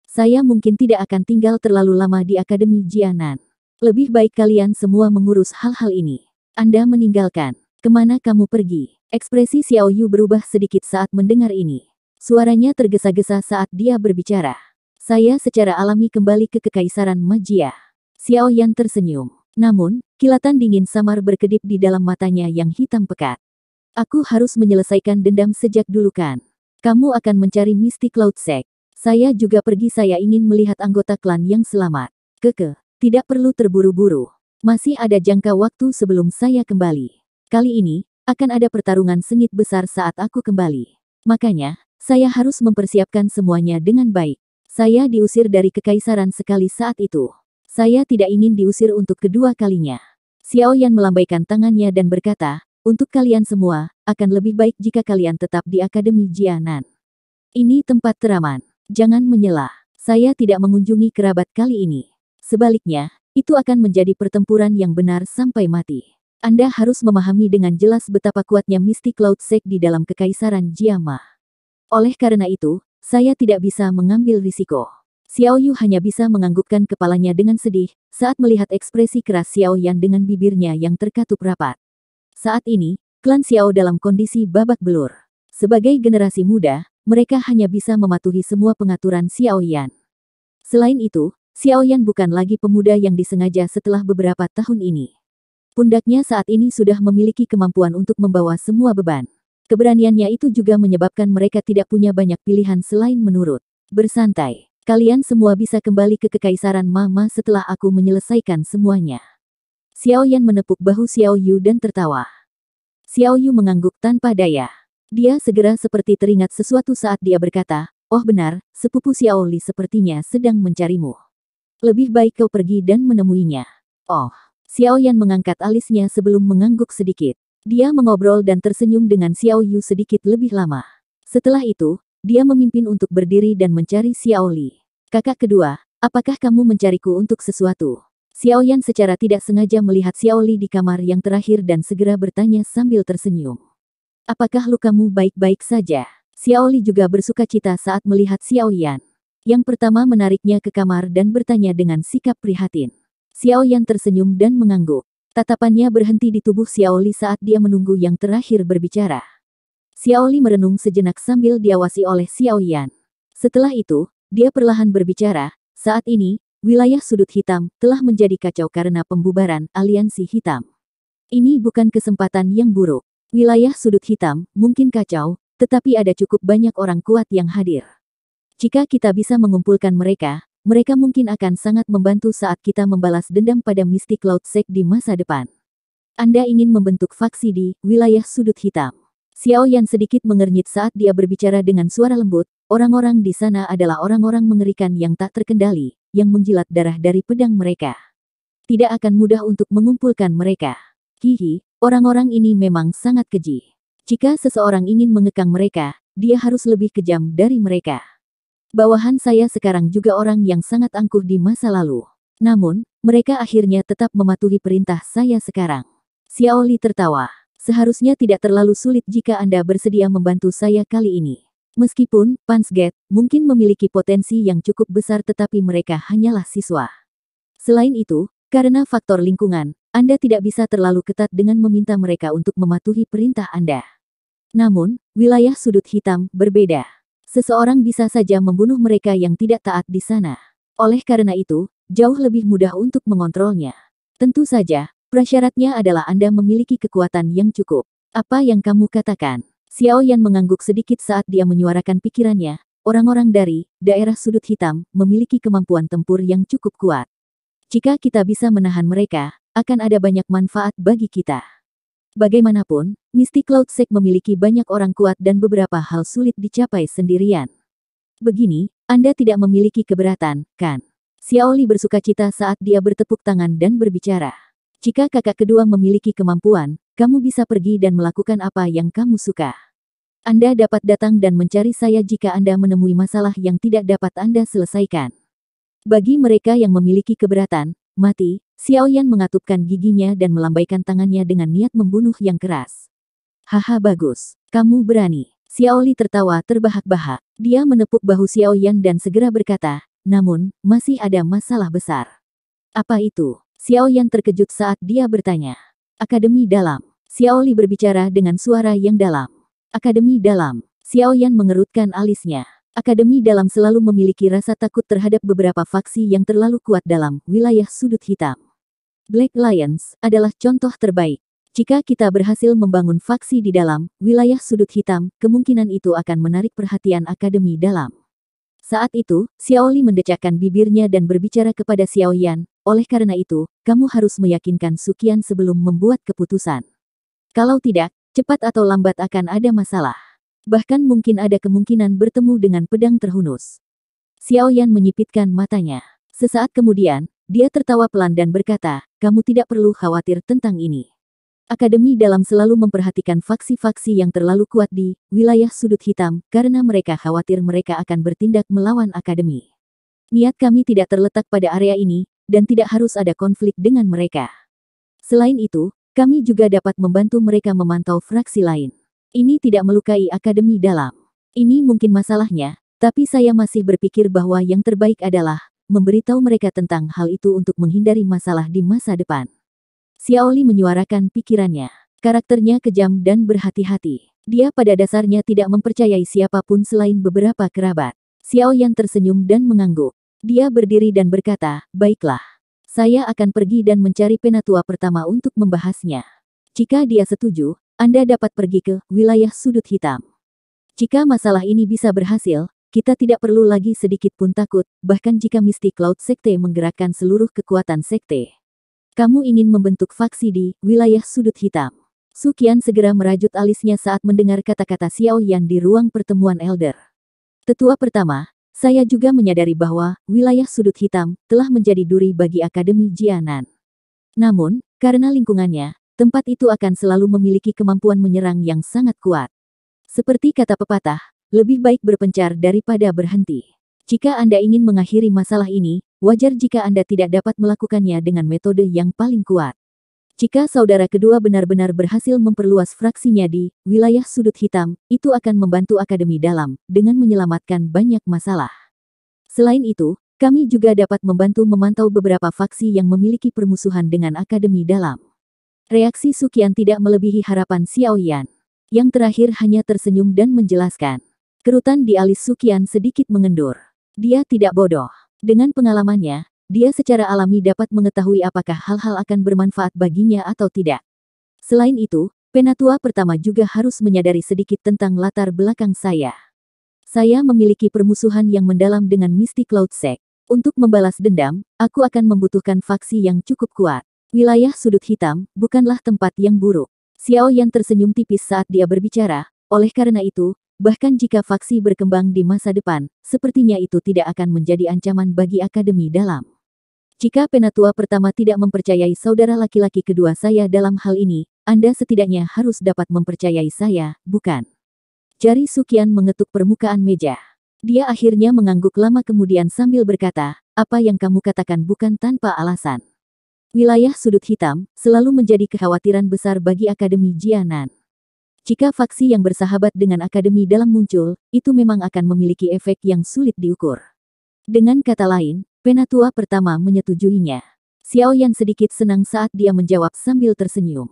Saya mungkin tidak akan tinggal terlalu lama di Akademi Jianan. Lebih baik kalian semua mengurus hal-hal ini. Anda meninggalkan. Kemana kamu pergi? Ekspresi Xiao Yu berubah sedikit saat mendengar ini. Suaranya tergesa-gesa saat dia berbicara. Saya secara alami kembali ke Kekaisaran Magia. Xiao Yan tersenyum. Namun, kilatan dingin samar berkedip di dalam matanya yang hitam pekat. Aku harus menyelesaikan dendam sejak dulu kan. Kamu akan mencari Mystic Cloud Sect. Saya juga pergi saya ingin melihat anggota klan yang selamat. Keke, tidak perlu terburu-buru. Masih ada jangka waktu sebelum saya kembali. Kali ini, akan ada pertarungan sengit besar saat aku kembali. Makanya, saya harus mempersiapkan semuanya dengan baik. Saya diusir dari kekaisaran sekali saat itu. Saya tidak ingin diusir untuk kedua kalinya. Xiao Yan melambaikan tangannya dan berkata, untuk kalian semua, akan lebih baik jika kalian tetap di Akademi Jianan. Ini tempat teraman. Jangan menyelah. Saya tidak mengunjungi kerabat kali ini. Sebaliknya, itu akan menjadi pertempuran yang benar sampai mati. Anda harus memahami dengan jelas betapa kuatnya Mystic Cloud Sect di dalam kekaisaran Jiama. Oleh karena itu, saya tidak bisa mengambil risiko. Xiao Yu hanya bisa menganggukkan kepalanya dengan sedih saat melihat ekspresi keras Xiao Yan dengan bibirnya yang terkatup rapat. Saat ini, klan Xiao dalam kondisi babak belur. Sebagai generasi muda, mereka hanya bisa mematuhi semua pengaturan Xiao Yan. Selain itu, Xiao Yan bukan lagi pemuda yang disengaja setelah beberapa tahun ini. Pundaknya saat ini sudah memiliki kemampuan untuk membawa semua beban. Keberaniannya itu juga menyebabkan mereka tidak punya banyak pilihan selain menurut. Bersantai, kalian semua bisa kembali ke kekaisaran Mama setelah aku menyelesaikan semuanya. Xiao Yan menepuk bahu Xiao Yu dan tertawa. Xiao Yu mengangguk tanpa daya. Dia segera seperti teringat sesuatu saat dia berkata, oh benar, sepupu Xiao Li sepertinya sedang mencarimu. Lebih baik kau pergi dan menemuinya. Oh. Xiao Yan mengangkat alisnya sebelum mengangguk sedikit. Dia mengobrol dan tersenyum dengan Xiao Yu sedikit lebih lama. Setelah itu, dia memimpin untuk berdiri dan mencari Xiao Li. Kakak kedua, apakah kamu mencariku untuk sesuatu? Xiao Yan secara tidak sengaja melihat Xiao Li di kamar yang terakhir dan segera bertanya sambil tersenyum. Apakah lukamu baik-baik saja? Xiao Li juga bersukacita saat melihat Xiao Yan. Yang pertama menariknya ke kamar dan bertanya dengan sikap prihatin. Xiao Yan tersenyum dan mengangguk. Tatapannya berhenti di tubuh Xiao Li saat dia menunggu yang terakhir berbicara. Xiao Li merenung sejenak sambil diawasi oleh Xiao Yan. Setelah itu, dia perlahan berbicara, saat ini, wilayah sudut hitam telah menjadi kacau karena pembubaran aliansi hitam. Ini bukan kesempatan yang buruk. Wilayah sudut hitam mungkin kacau, tetapi ada cukup banyak orang kuat yang hadir. Jika kita bisa mengumpulkan mereka, mereka mungkin akan sangat membantu saat kita membalas dendam pada Mystic Cloud Sect di masa depan. Anda ingin membentuk faksi di wilayah sudut hitam. Xiao Yan sedikit mengernyit saat dia berbicara dengan suara lembut, orang-orang di sana adalah orang-orang mengerikan yang tak terkendali, yang menjilat darah dari pedang mereka. Tidak akan mudah untuk mengumpulkan mereka. Hihi, orang-orang ini memang sangat keji. Jika seseorang ingin mengekang mereka, dia harus lebih kejam dari mereka. Bawahan saya sekarang juga orang yang sangat angkuh di masa lalu. Namun, mereka akhirnya tetap mematuhi perintah saya sekarang. Xiao Li tertawa. Seharusnya tidak terlalu sulit jika Anda bersedia membantu saya kali ini. Meskipun, Pansgate, mungkin memiliki potensi yang cukup besar tetapi mereka hanyalah siswa. Selain itu, karena faktor lingkungan, Anda tidak bisa terlalu ketat dengan meminta mereka untuk mematuhi perintah Anda. Namun, wilayah sudut hitam berbeda. Seseorang bisa saja membunuh mereka yang tidak taat di sana. Oleh karena itu, jauh lebih mudah untuk mengontrolnya. Tentu saja, prasyaratnya adalah Anda memiliki kekuatan yang cukup. Apa yang kamu katakan? Xiao Yan mengangguk sedikit saat dia menyuarakan pikirannya. Orang-orang dari daerah sudut hitam memiliki kemampuan tempur yang cukup kuat. Jika kita bisa menahan mereka, akan ada banyak manfaat bagi kita. Bagaimanapun, Mystic Cloud Sect memiliki banyak orang kuat dan beberapa hal sulit dicapai sendirian. Begini, Anda tidak memiliki keberatan, kan? Xiao Li bersukacita saat dia bertepuk tangan dan berbicara. Jika kakak kedua memiliki kemampuan, kamu bisa pergi dan melakukan apa yang kamu suka. Anda dapat datang dan mencari saya jika Anda menemui masalah yang tidak dapat Anda selesaikan. Bagi mereka yang memiliki keberatan, mati, Xiao Yan mengatupkan giginya dan melambaikan tangannya dengan niat membunuh yang keras. Haha bagus, kamu berani. Xiao Li tertawa terbahak-bahak. Dia menepuk bahu Xiao Yan dan segera berkata, namun, masih ada masalah besar. Apa itu? Xiao Yan terkejut saat dia bertanya. Akademi dalam. Xiao Li berbicara dengan suara yang dalam. Akademi dalam. Xiao Yan mengerutkan alisnya. Akademi dalam selalu memiliki rasa takut terhadap beberapa faksi yang terlalu kuat dalam wilayah sudut hitam. Black Lions adalah contoh terbaik. Jika kita berhasil membangun faksi di dalam wilayah sudut hitam, kemungkinan itu akan menarik perhatian Akademi dalam. Saat itu, Xiao Li mendecakkan bibirnya dan berbicara kepada Xiao Yan, oleh karena itu, kamu harus meyakinkan Sukian sebelum membuat keputusan. Kalau tidak, cepat atau lambat akan ada masalah. Bahkan mungkin ada kemungkinan bertemu dengan pedang terhunus. Xiaoyan menyipitkan matanya. Sesaat kemudian, dia tertawa pelan dan berkata, kamu tidak perlu khawatir tentang ini. Akademi Dalam selalu memperhatikan faksi-faksi yang terlalu kuat di wilayah sudut hitam, karena mereka khawatir mereka akan bertindak melawan Akademi. Niat kami tidak terletak pada area ini, dan tidak harus ada konflik dengan mereka. Selain itu, kami juga dapat membantu mereka memantau fraksi lain. Ini tidak melukai Akademi Dalam. Ini mungkin masalahnya, tapi saya masih berpikir bahwa yang terbaik adalah memberitahu mereka tentang hal itu untuk menghindari masalah di masa depan. Xiaoli menyuarakan pikirannya. Karakternya kejam dan berhati-hati. Dia pada dasarnya tidak mempercayai siapapun selain beberapa kerabat. Xiaoyan tersenyum dan mengangguk. Dia berdiri dan berkata, baiklah. Saya akan pergi dan mencari penatua pertama untuk membahasnya. Jika dia setuju, Anda dapat pergi ke wilayah sudut hitam. Jika masalah ini bisa berhasil, kita tidak perlu lagi sedikit pun takut, bahkan jika Mystic Cloud Sekte menggerakkan seluruh kekuatan sekte. Kamu ingin membentuk faksi di wilayah sudut hitam. Sukian segera merajut alisnya saat mendengar kata-kata Xiaoyan di ruang pertemuan Elder. Tetua pertama, saya juga menyadari bahwa wilayah sudut hitam telah menjadi duri bagi Akademi Jianan. Namun, karena lingkungannya, tempat itu akan selalu memiliki kemampuan menyerang yang sangat kuat. Seperti kata pepatah, lebih baik berpencar daripada berhenti. Jika Anda ingin mengakhiri masalah ini, wajar jika Anda tidak dapat melakukannya dengan metode yang paling kuat. Jika saudara kedua benar-benar berhasil memperluas fraksinya di wilayah sudut hitam, itu akan membantu Akademi Dalam dengan menyelamatkan banyak masalah. Selain itu, kami juga dapat membantu memantau beberapa faksi yang memiliki permusuhan dengan Akademi Dalam. Reaksi Sukian tidak melebihi harapan Xiaoyan. Yang terakhir hanya tersenyum dan menjelaskan. Kerutan di alis Sukian sedikit mengendur. Dia tidak bodoh. Dengan pengalamannya, dia secara alami dapat mengetahui apakah hal-hal akan bermanfaat baginya atau tidak. Selain itu, penatua pertama juga harus menyadari sedikit tentang latar belakang saya. Saya memiliki permusuhan yang mendalam dengan Mystic Cloud Sect. Untuk membalas dendam, aku akan membutuhkan faksi yang cukup kuat. Wilayah sudut hitam bukanlah tempat yang buruk. Xiaoyan tersenyum tipis saat dia berbicara, oleh karena itu, bahkan jika faksi berkembang di masa depan, sepertinya itu tidak akan menjadi ancaman bagi Akademi Dalam. Jika penatua pertama tidak mempercayai saudara laki-laki kedua saya dalam hal ini, Anda setidaknya harus dapat mempercayai saya, bukan? Jari Sukian mengetuk permukaan meja. Dia akhirnya mengangguk lama kemudian sambil berkata, apa yang kamu katakan bukan tanpa alasan. Wilayah sudut hitam selalu menjadi kekhawatiran besar bagi Akademi Jianan. Jika faksi yang bersahabat dengan Akademi Dalam muncul, itu memang akan memiliki efek yang sulit diukur. Dengan kata lain, penatua pertama menyetujuinya. Xiaoyan sedikit senang saat dia menjawab sambil tersenyum.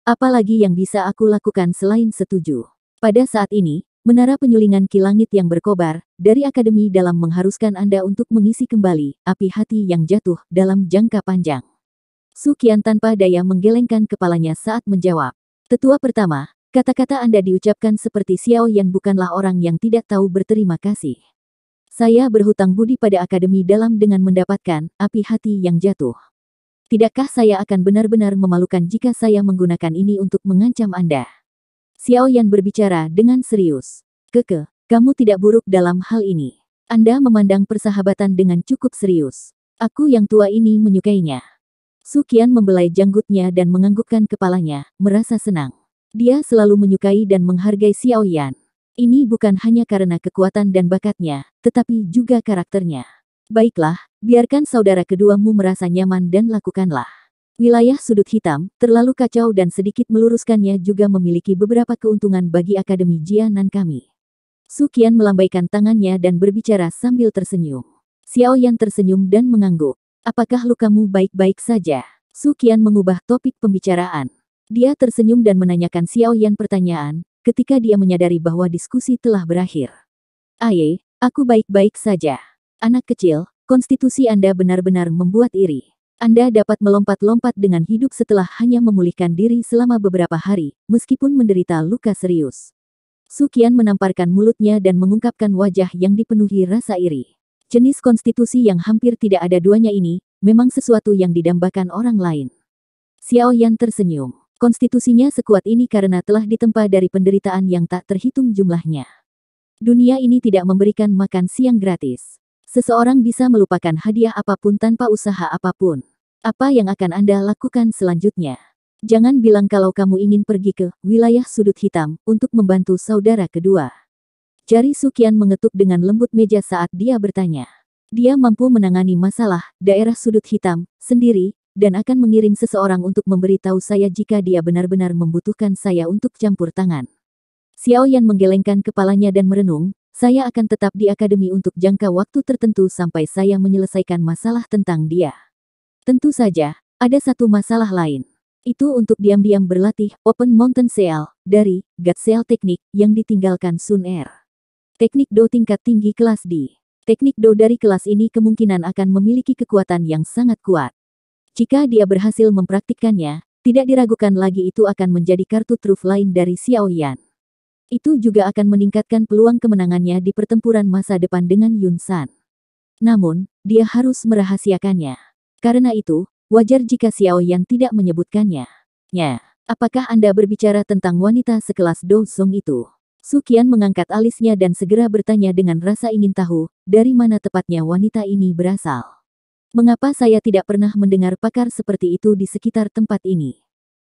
Apalagi yang bisa aku lakukan selain setuju. Pada saat ini, menara penyulingan ki langit yang berkobar dari Akademi Dalam mengharuskan Anda untuk mengisi kembali api hati yang jatuh dalam jangka panjang. Sukian tanpa daya menggelengkan kepalanya saat menjawab. Tetua pertama, kata-kata Anda diucapkan seperti Xiaoyan bukanlah orang yang tidak tahu berterima kasih. Saya berhutang budi pada Akademi Dalam dengan mendapatkan api hati yang jatuh. Tidakkah saya akan benar-benar memalukan jika saya menggunakan ini untuk mengancam Anda? Xiaoyan berbicara dengan serius. Kamu tidak buruk dalam hal ini. Anda memandang persahabatan dengan cukup serius. Aku yang tua ini menyukainya. Sukian membelai janggutnya dan menganggukkan kepalanya, merasa senang. Dia selalu menyukai dan menghargai Xiaoyan. Ini bukan hanya karena kekuatan dan bakatnya, tetapi juga karakternya. Baiklah, biarkan saudara keduamu merasa nyaman dan lakukanlah. Wilayah sudut hitam, terlalu kacau dan sedikit meluruskannya juga memiliki beberapa keuntungan bagi Akademi Jianan kami. Sukian melambaikan tangannya dan berbicara sambil tersenyum. Xiaoyan tersenyum dan mengangguk. Apakah lukamu baik-baik saja? Sukian mengubah topik pembicaraan. Dia tersenyum dan menanyakan Xiaoyan pertanyaan, ketika dia menyadari bahwa diskusi telah berakhir. Aku baik-baik saja. Anak kecil, konstitusi Anda benar-benar membuat iri. Anda dapat melompat-lompat dengan hidup setelah hanya memulihkan diri selama beberapa hari, meskipun menderita luka serius. Sukian menamparkan mulutnya dan mengungkapkan wajah yang dipenuhi rasa iri. Jenis konstitusi yang hampir tidak ada duanya ini, memang sesuatu yang didambakan orang lain. Xiao Yan tersenyum. Konstitusinya sekuat ini karena telah ditempa dari penderitaan yang tak terhitung jumlahnya. Dunia ini tidak memberikan makan siang gratis. Seseorang bisa melupakan hadiah apapun tanpa usaha apapun. Apa yang akan Anda lakukan selanjutnya? Jangan bilang kalau kamu ingin pergi ke wilayah sudut hitam untuk membantu saudara kedua. Jari Sukian mengetuk dengan lembut meja saat dia bertanya. Dia mampu menangani masalah daerah sudut hitam sendiri dan akan mengirim seseorang untuk memberitahu saya jika dia benar-benar membutuhkan saya untuk campur tangan. Xiao Yan menggelengkan kepalanya dan merenung. Saya akan tetap di akademi untuk jangka waktu tertentu sampai saya menyelesaikan masalah tentang dia. Tentu saja, ada satu masalah lain. Itu untuk diam-diam berlatih Open Mountain Seal dari God Seal Teknik yang ditinggalkan Sun Er. Teknik Do tingkat tinggi kelas D. Teknik Do dari kelas ini kemungkinan akan memiliki kekuatan yang sangat kuat. Jika dia berhasil mempraktikkannya, tidak diragukan lagi itu akan menjadi kartu truf lain dari Xiao Yan. Itu juga akan meningkatkan peluang kemenangannya di pertempuran masa depan dengan Yun San. Namun, dia harus merahasiakannya. Karena itu, wajar jika Xiao Yan tidak menyebutkannya. Apakah Anda berbicara tentang wanita sekelas Do Song itu? Sukian mengangkat alisnya dan segera bertanya dengan rasa ingin tahu, dari mana tepatnya wanita ini berasal. Mengapa saya tidak pernah mendengar pakar seperti itu di sekitar tempat ini?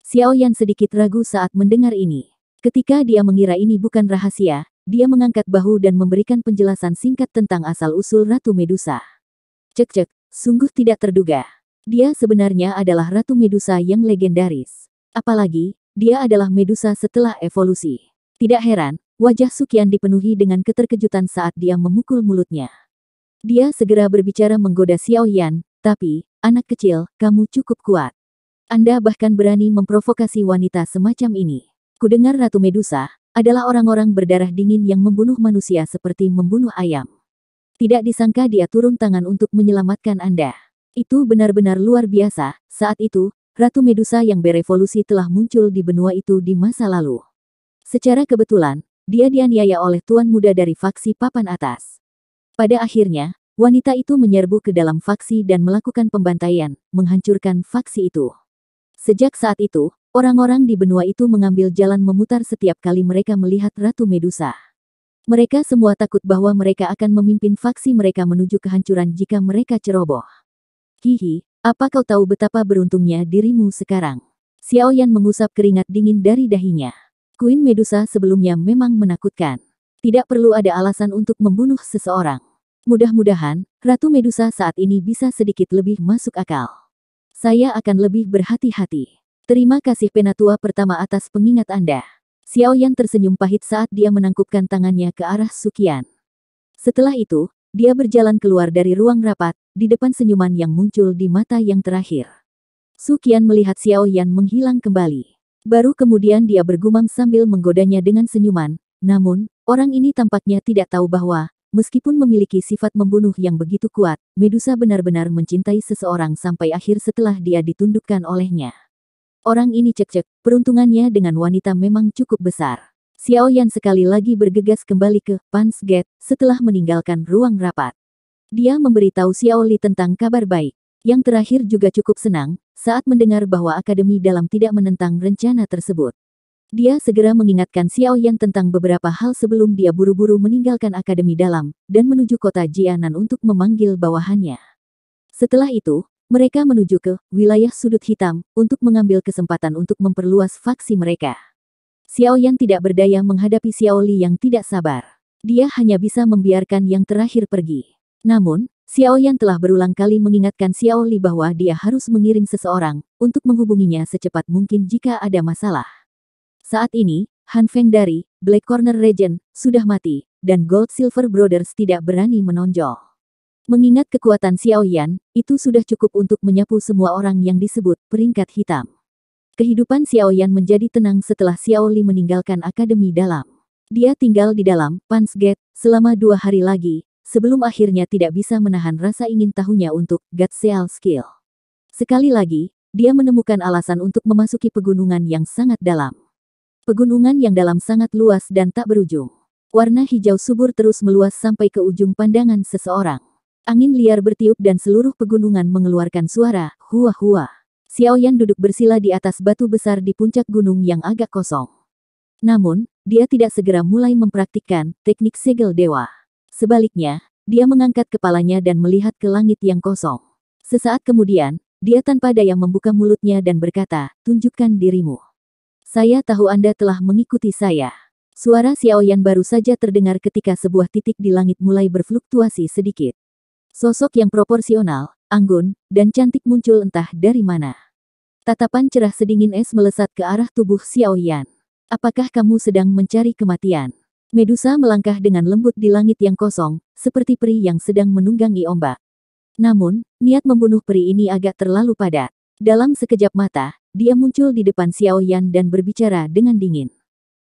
Xiao Yan sedikit ragu saat mendengar ini. Ketika dia mengira ini bukan rahasia, dia mengangkat bahu dan memberikan penjelasan singkat tentang asal-usul Ratu Medusa. Cek, sungguh tidak terduga. Dia sebenarnya adalah Ratu Medusa yang legendaris. Apalagi, dia adalah Medusa setelah evolusi. Tidak heran, wajah Sukian dipenuhi dengan keterkejutan saat dia memukul mulutnya. Dia segera berbicara menggoda Xiao Yan, tapi, anak kecil, kamu cukup kuat. Anda bahkan berani memprovokasi wanita semacam ini. Kudengar Ratu Medusa adalah orang-orang berdarah dingin yang membunuh manusia seperti membunuh ayam. Tidak disangka dia turun tangan untuk menyelamatkan Anda. Itu benar-benar luar biasa. Saat itu, Ratu Medusa yang berevolusi telah muncul di benua itu di masa lalu. Secara kebetulan, dia dianiaya oleh tuan muda dari faksi papan atas. Pada akhirnya, wanita itu menyerbu ke dalam faksi dan melakukan pembantaian, menghancurkan faksi itu. Sejak saat itu, orang-orang di benua itu mengambil jalan memutar setiap kali mereka melihat Ratu Medusa. Mereka semua takut bahwa mereka akan memimpin faksi mereka menuju kehancuran jika mereka ceroboh. Hihi, apa kau tahu betapa beruntungnya dirimu sekarang? Xiao Yan mengusap keringat dingin dari dahinya. Queen Medusa sebelumnya memang menakutkan. Tidak perlu ada alasan untuk membunuh seseorang. Mudah-mudahan, Ratu Medusa saat ini bisa sedikit lebih masuk akal. Saya akan lebih berhati-hati. Terima kasih penatua pertama atas pengingat Anda. Xiao Yan tersenyum pahit saat dia menangkupkan tangannya ke arah Sukian. Setelah itu, dia berjalan keluar dari ruang rapat, di depan senyuman yang muncul di mata yang terakhir. Sukian melihat Xiao Yan menghilang kembali. Baru kemudian dia bergumam sambil menggodanya dengan senyuman, namun, orang ini tampaknya tidak tahu bahwa, meskipun memiliki sifat membunuh yang begitu kuat, Medusa benar-benar mencintai seseorang sampai akhir setelah dia ditundukkan olehnya. Orang ini cek-cek, peruntungannya dengan wanita memang cukup besar. Xiao Yan sekali lagi bergegas kembali ke Pans Gate setelah meninggalkan ruang rapat. Dia memberitahu Xiao Li tentang kabar baik. Yang terakhir juga cukup senang saat mendengar bahwa Akademi Dalam tidak menentang rencana tersebut. Dia segera mengingatkan Xiao Yan tentang beberapa hal sebelum dia buru-buru meninggalkan Akademi Dalam dan menuju kota Jianan untuk memanggil bawahannya. Setelah itu, mereka menuju ke wilayah sudut hitam untuk mengambil kesempatan untuk memperluas faksi mereka. Xiao Yan tidak berdaya menghadapi Xiao Li yang tidak sabar. Dia hanya bisa membiarkan yang terakhir pergi. Namun, Xiao Yan telah berulang kali mengingatkan Xiao Li bahwa dia harus mengirim seseorang untuk menghubunginya secepat mungkin jika ada masalah. Saat ini, Han Feng dari Black Corner Region sudah mati, dan Gold Silver Brothers tidak berani menonjol. Mengingat kekuatan Xiao Yan, itu sudah cukup untuk menyapu semua orang yang disebut peringkat hitam. Kehidupan Xiao Yan menjadi tenang setelah Xiao Li meninggalkan Akademi Dalam. Dia tinggal di dalam Pans Gate selama 2 hari lagi, sebelum akhirnya tidak bisa menahan rasa ingin tahunya untuk God Seal Skill. Sekali lagi, dia menemukan alasan untuk memasuki pegunungan yang sangat dalam. Pegunungan yang dalam sangat luas dan tak berujung. Warna hijau subur terus meluas sampai ke ujung pandangan seseorang. Angin liar bertiup dan seluruh pegunungan mengeluarkan suara hua-hua. Xiaoyan duduk bersila di atas batu besar di puncak gunung yang agak kosong. Namun, dia tidak segera mulai mempraktikkan teknik segel dewa. Sebaliknya, dia mengangkat kepalanya dan melihat ke langit yang kosong. Sesaat kemudian, dia tanpa daya membuka mulutnya dan berkata, "Tunjukkan dirimu. Saya tahu Anda telah mengikuti saya." Suara Xiaoyan baru saja terdengar ketika sebuah titik di langit mulai berfluktuasi sedikit. Sosok yang proporsional, anggun, dan cantik muncul entah dari mana. Tatapan cerah sedingin es melesat ke arah tubuh Xiaoyan. "Apakah kamu sedang mencari kematian?" Medusa melangkah dengan lembut di langit yang kosong, seperti peri yang sedang menunggangi ombak. Namun, niat membunuh peri ini agak terlalu padat. Dalam sekejap mata, dia muncul di depan Xiaoyan dan berbicara dengan dingin.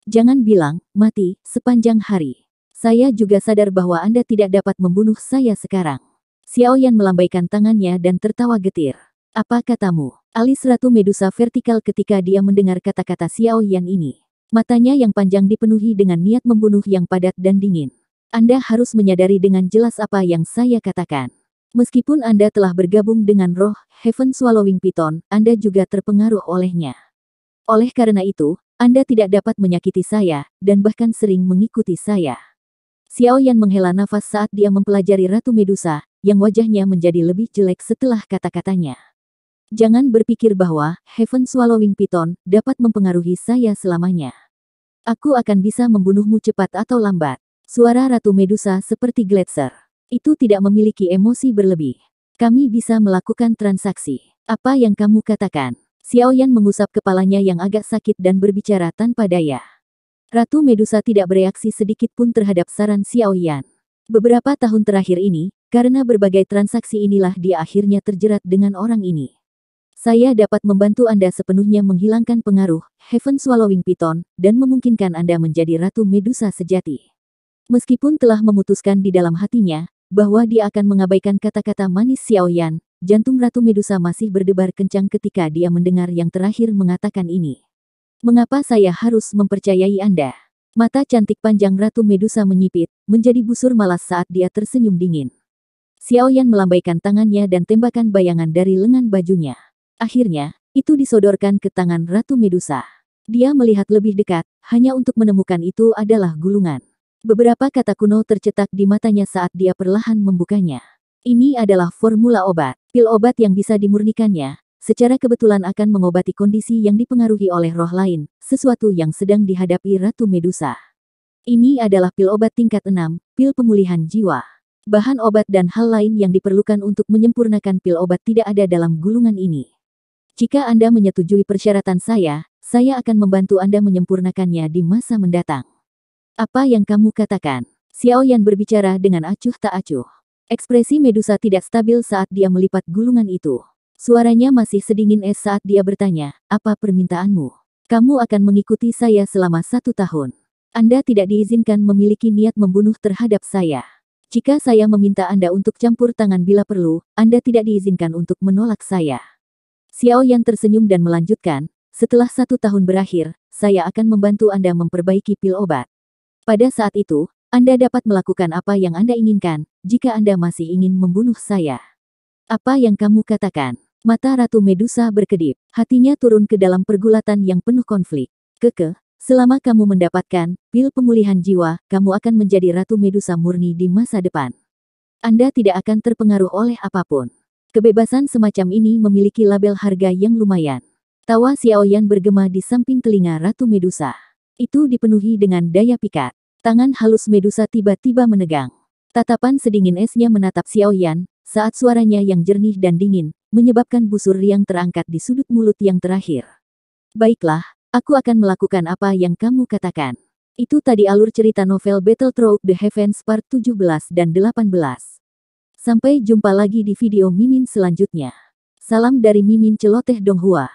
"Jangan bilang, mati, sepanjang hari. Saya juga sadar bahwa Anda tidak dapat membunuh saya sekarang." Xiaoyan melambaikan tangannya dan tertawa getir. "Apa katamu?" Alis Ratu Medusa vertikal ketika dia mendengar kata-kata Xiaoyan ini. Matanya yang panjang dipenuhi dengan niat membunuh yang padat dan dingin. "Anda harus menyadari dengan jelas apa yang saya katakan. Meskipun Anda telah bergabung dengan roh Heaven Swallowing Python, Anda juga terpengaruh olehnya. Oleh karena itu, Anda tidak dapat menyakiti saya, dan bahkan sering mengikuti saya." Xiaoyan menghela nafas saat dia mempelajari Ratu Medusa, yang wajahnya menjadi lebih jelek setelah kata-katanya. "Jangan berpikir bahwa Heaven Swallowing Python dapat mempengaruhi saya selamanya. Aku akan bisa membunuhmu cepat atau lambat." Suara Ratu Medusa seperti gletser. "Itu tidak memiliki emosi berlebih. Kami bisa melakukan transaksi. Apa yang kamu katakan?" Xiaoyan mengusap kepalanya yang agak sakit dan berbicara tanpa daya. Ratu Medusa tidak bereaksi sedikit pun terhadap saran Xiaoyan. Beberapa tahun terakhir ini, karena berbagai transaksi inilah dia akhirnya terjerat dengan orang ini. "Saya dapat membantu Anda sepenuhnya menghilangkan pengaruh Heaven Swallowing Python dan memungkinkan Anda menjadi Ratu Medusa sejati." Meskipun telah memutuskan di dalam hatinya bahwa dia akan mengabaikan kata-kata manis Xiaoyan, jantung Ratu Medusa masih berdebar kencang ketika dia mendengar yang terakhir mengatakan ini. "Mengapa saya harus mempercayai Anda?" Mata cantik panjang Ratu Medusa menyipit, menjadi busur malas saat dia tersenyum dingin. Xiaoyan melambaikan tangannya dan tembakan bayangan dari lengan bajunya. Akhirnya, itu disodorkan ke tangan Ratu Medusa. Dia melihat lebih dekat, hanya untuk menemukan itu adalah gulungan. Beberapa kata kuno tercetak di matanya saat dia perlahan membukanya. Ini adalah formula obat. Pil obat yang bisa dimurnikannya, secara kebetulan akan mengobati kondisi yang dipengaruhi oleh roh lain, sesuatu yang sedang dihadapi Ratu Medusa. Ini adalah pil obat tingkat 6, pil pemulihan jiwa. Bahan obat dan hal lain yang diperlukan untuk menyempurnakan pil obat tidak ada dalam gulungan ini. Jika Anda menyetujui persyaratan saya akan membantu Anda menyempurnakannya di masa mendatang. Apa yang kamu katakan? Xiaoyan berbicara dengan acuh tak acuh. Ekspresi Medusa tidak stabil saat dia melipat gulungan itu. Suaranya masih sedingin es saat dia bertanya, "Apa permintaanmu?" "Kamu akan mengikuti saya selama 1 tahun. Anda tidak diizinkan memiliki niat membunuh terhadap saya. Jika saya meminta Anda untuk campur tangan bila perlu, Anda tidak diizinkan untuk menolak saya." Xiaoyan tersenyum dan melanjutkan, "Setelah 1 tahun berakhir, saya akan membantu Anda memperbaiki pil obat. Pada saat itu, Anda dapat melakukan apa yang Anda inginkan, jika Anda masih ingin membunuh saya." "Apa yang kamu katakan?" Mata Ratu Medusa berkedip. Hatinya turun ke dalam pergulatan yang penuh konflik. Selama kamu mendapatkan pil pemulihan jiwa, kamu akan menjadi Ratu Medusa murni di masa depan. Anda tidak akan terpengaruh oleh apapun. Kebebasan semacam ini memiliki label harga yang lumayan." Tawa Xiaoyan bergema di samping telinga Ratu Medusa. Itu dipenuhi dengan daya pikat. Tangan halus Medusa tiba-tiba menegang. Tatapan sedingin esnya menatap Xiaoyan, saat suaranya yang jernih dan dingin, menyebabkan busur riang terangkat di sudut mulut yang terakhir. "Baiklah, aku akan melakukan apa yang kamu katakan." Itu tadi alur cerita novel Battle Through the Heavens Part 17 dan 18. Sampai jumpa lagi di video Mimin selanjutnya. Salam dari Mimin Celoteh Donghua.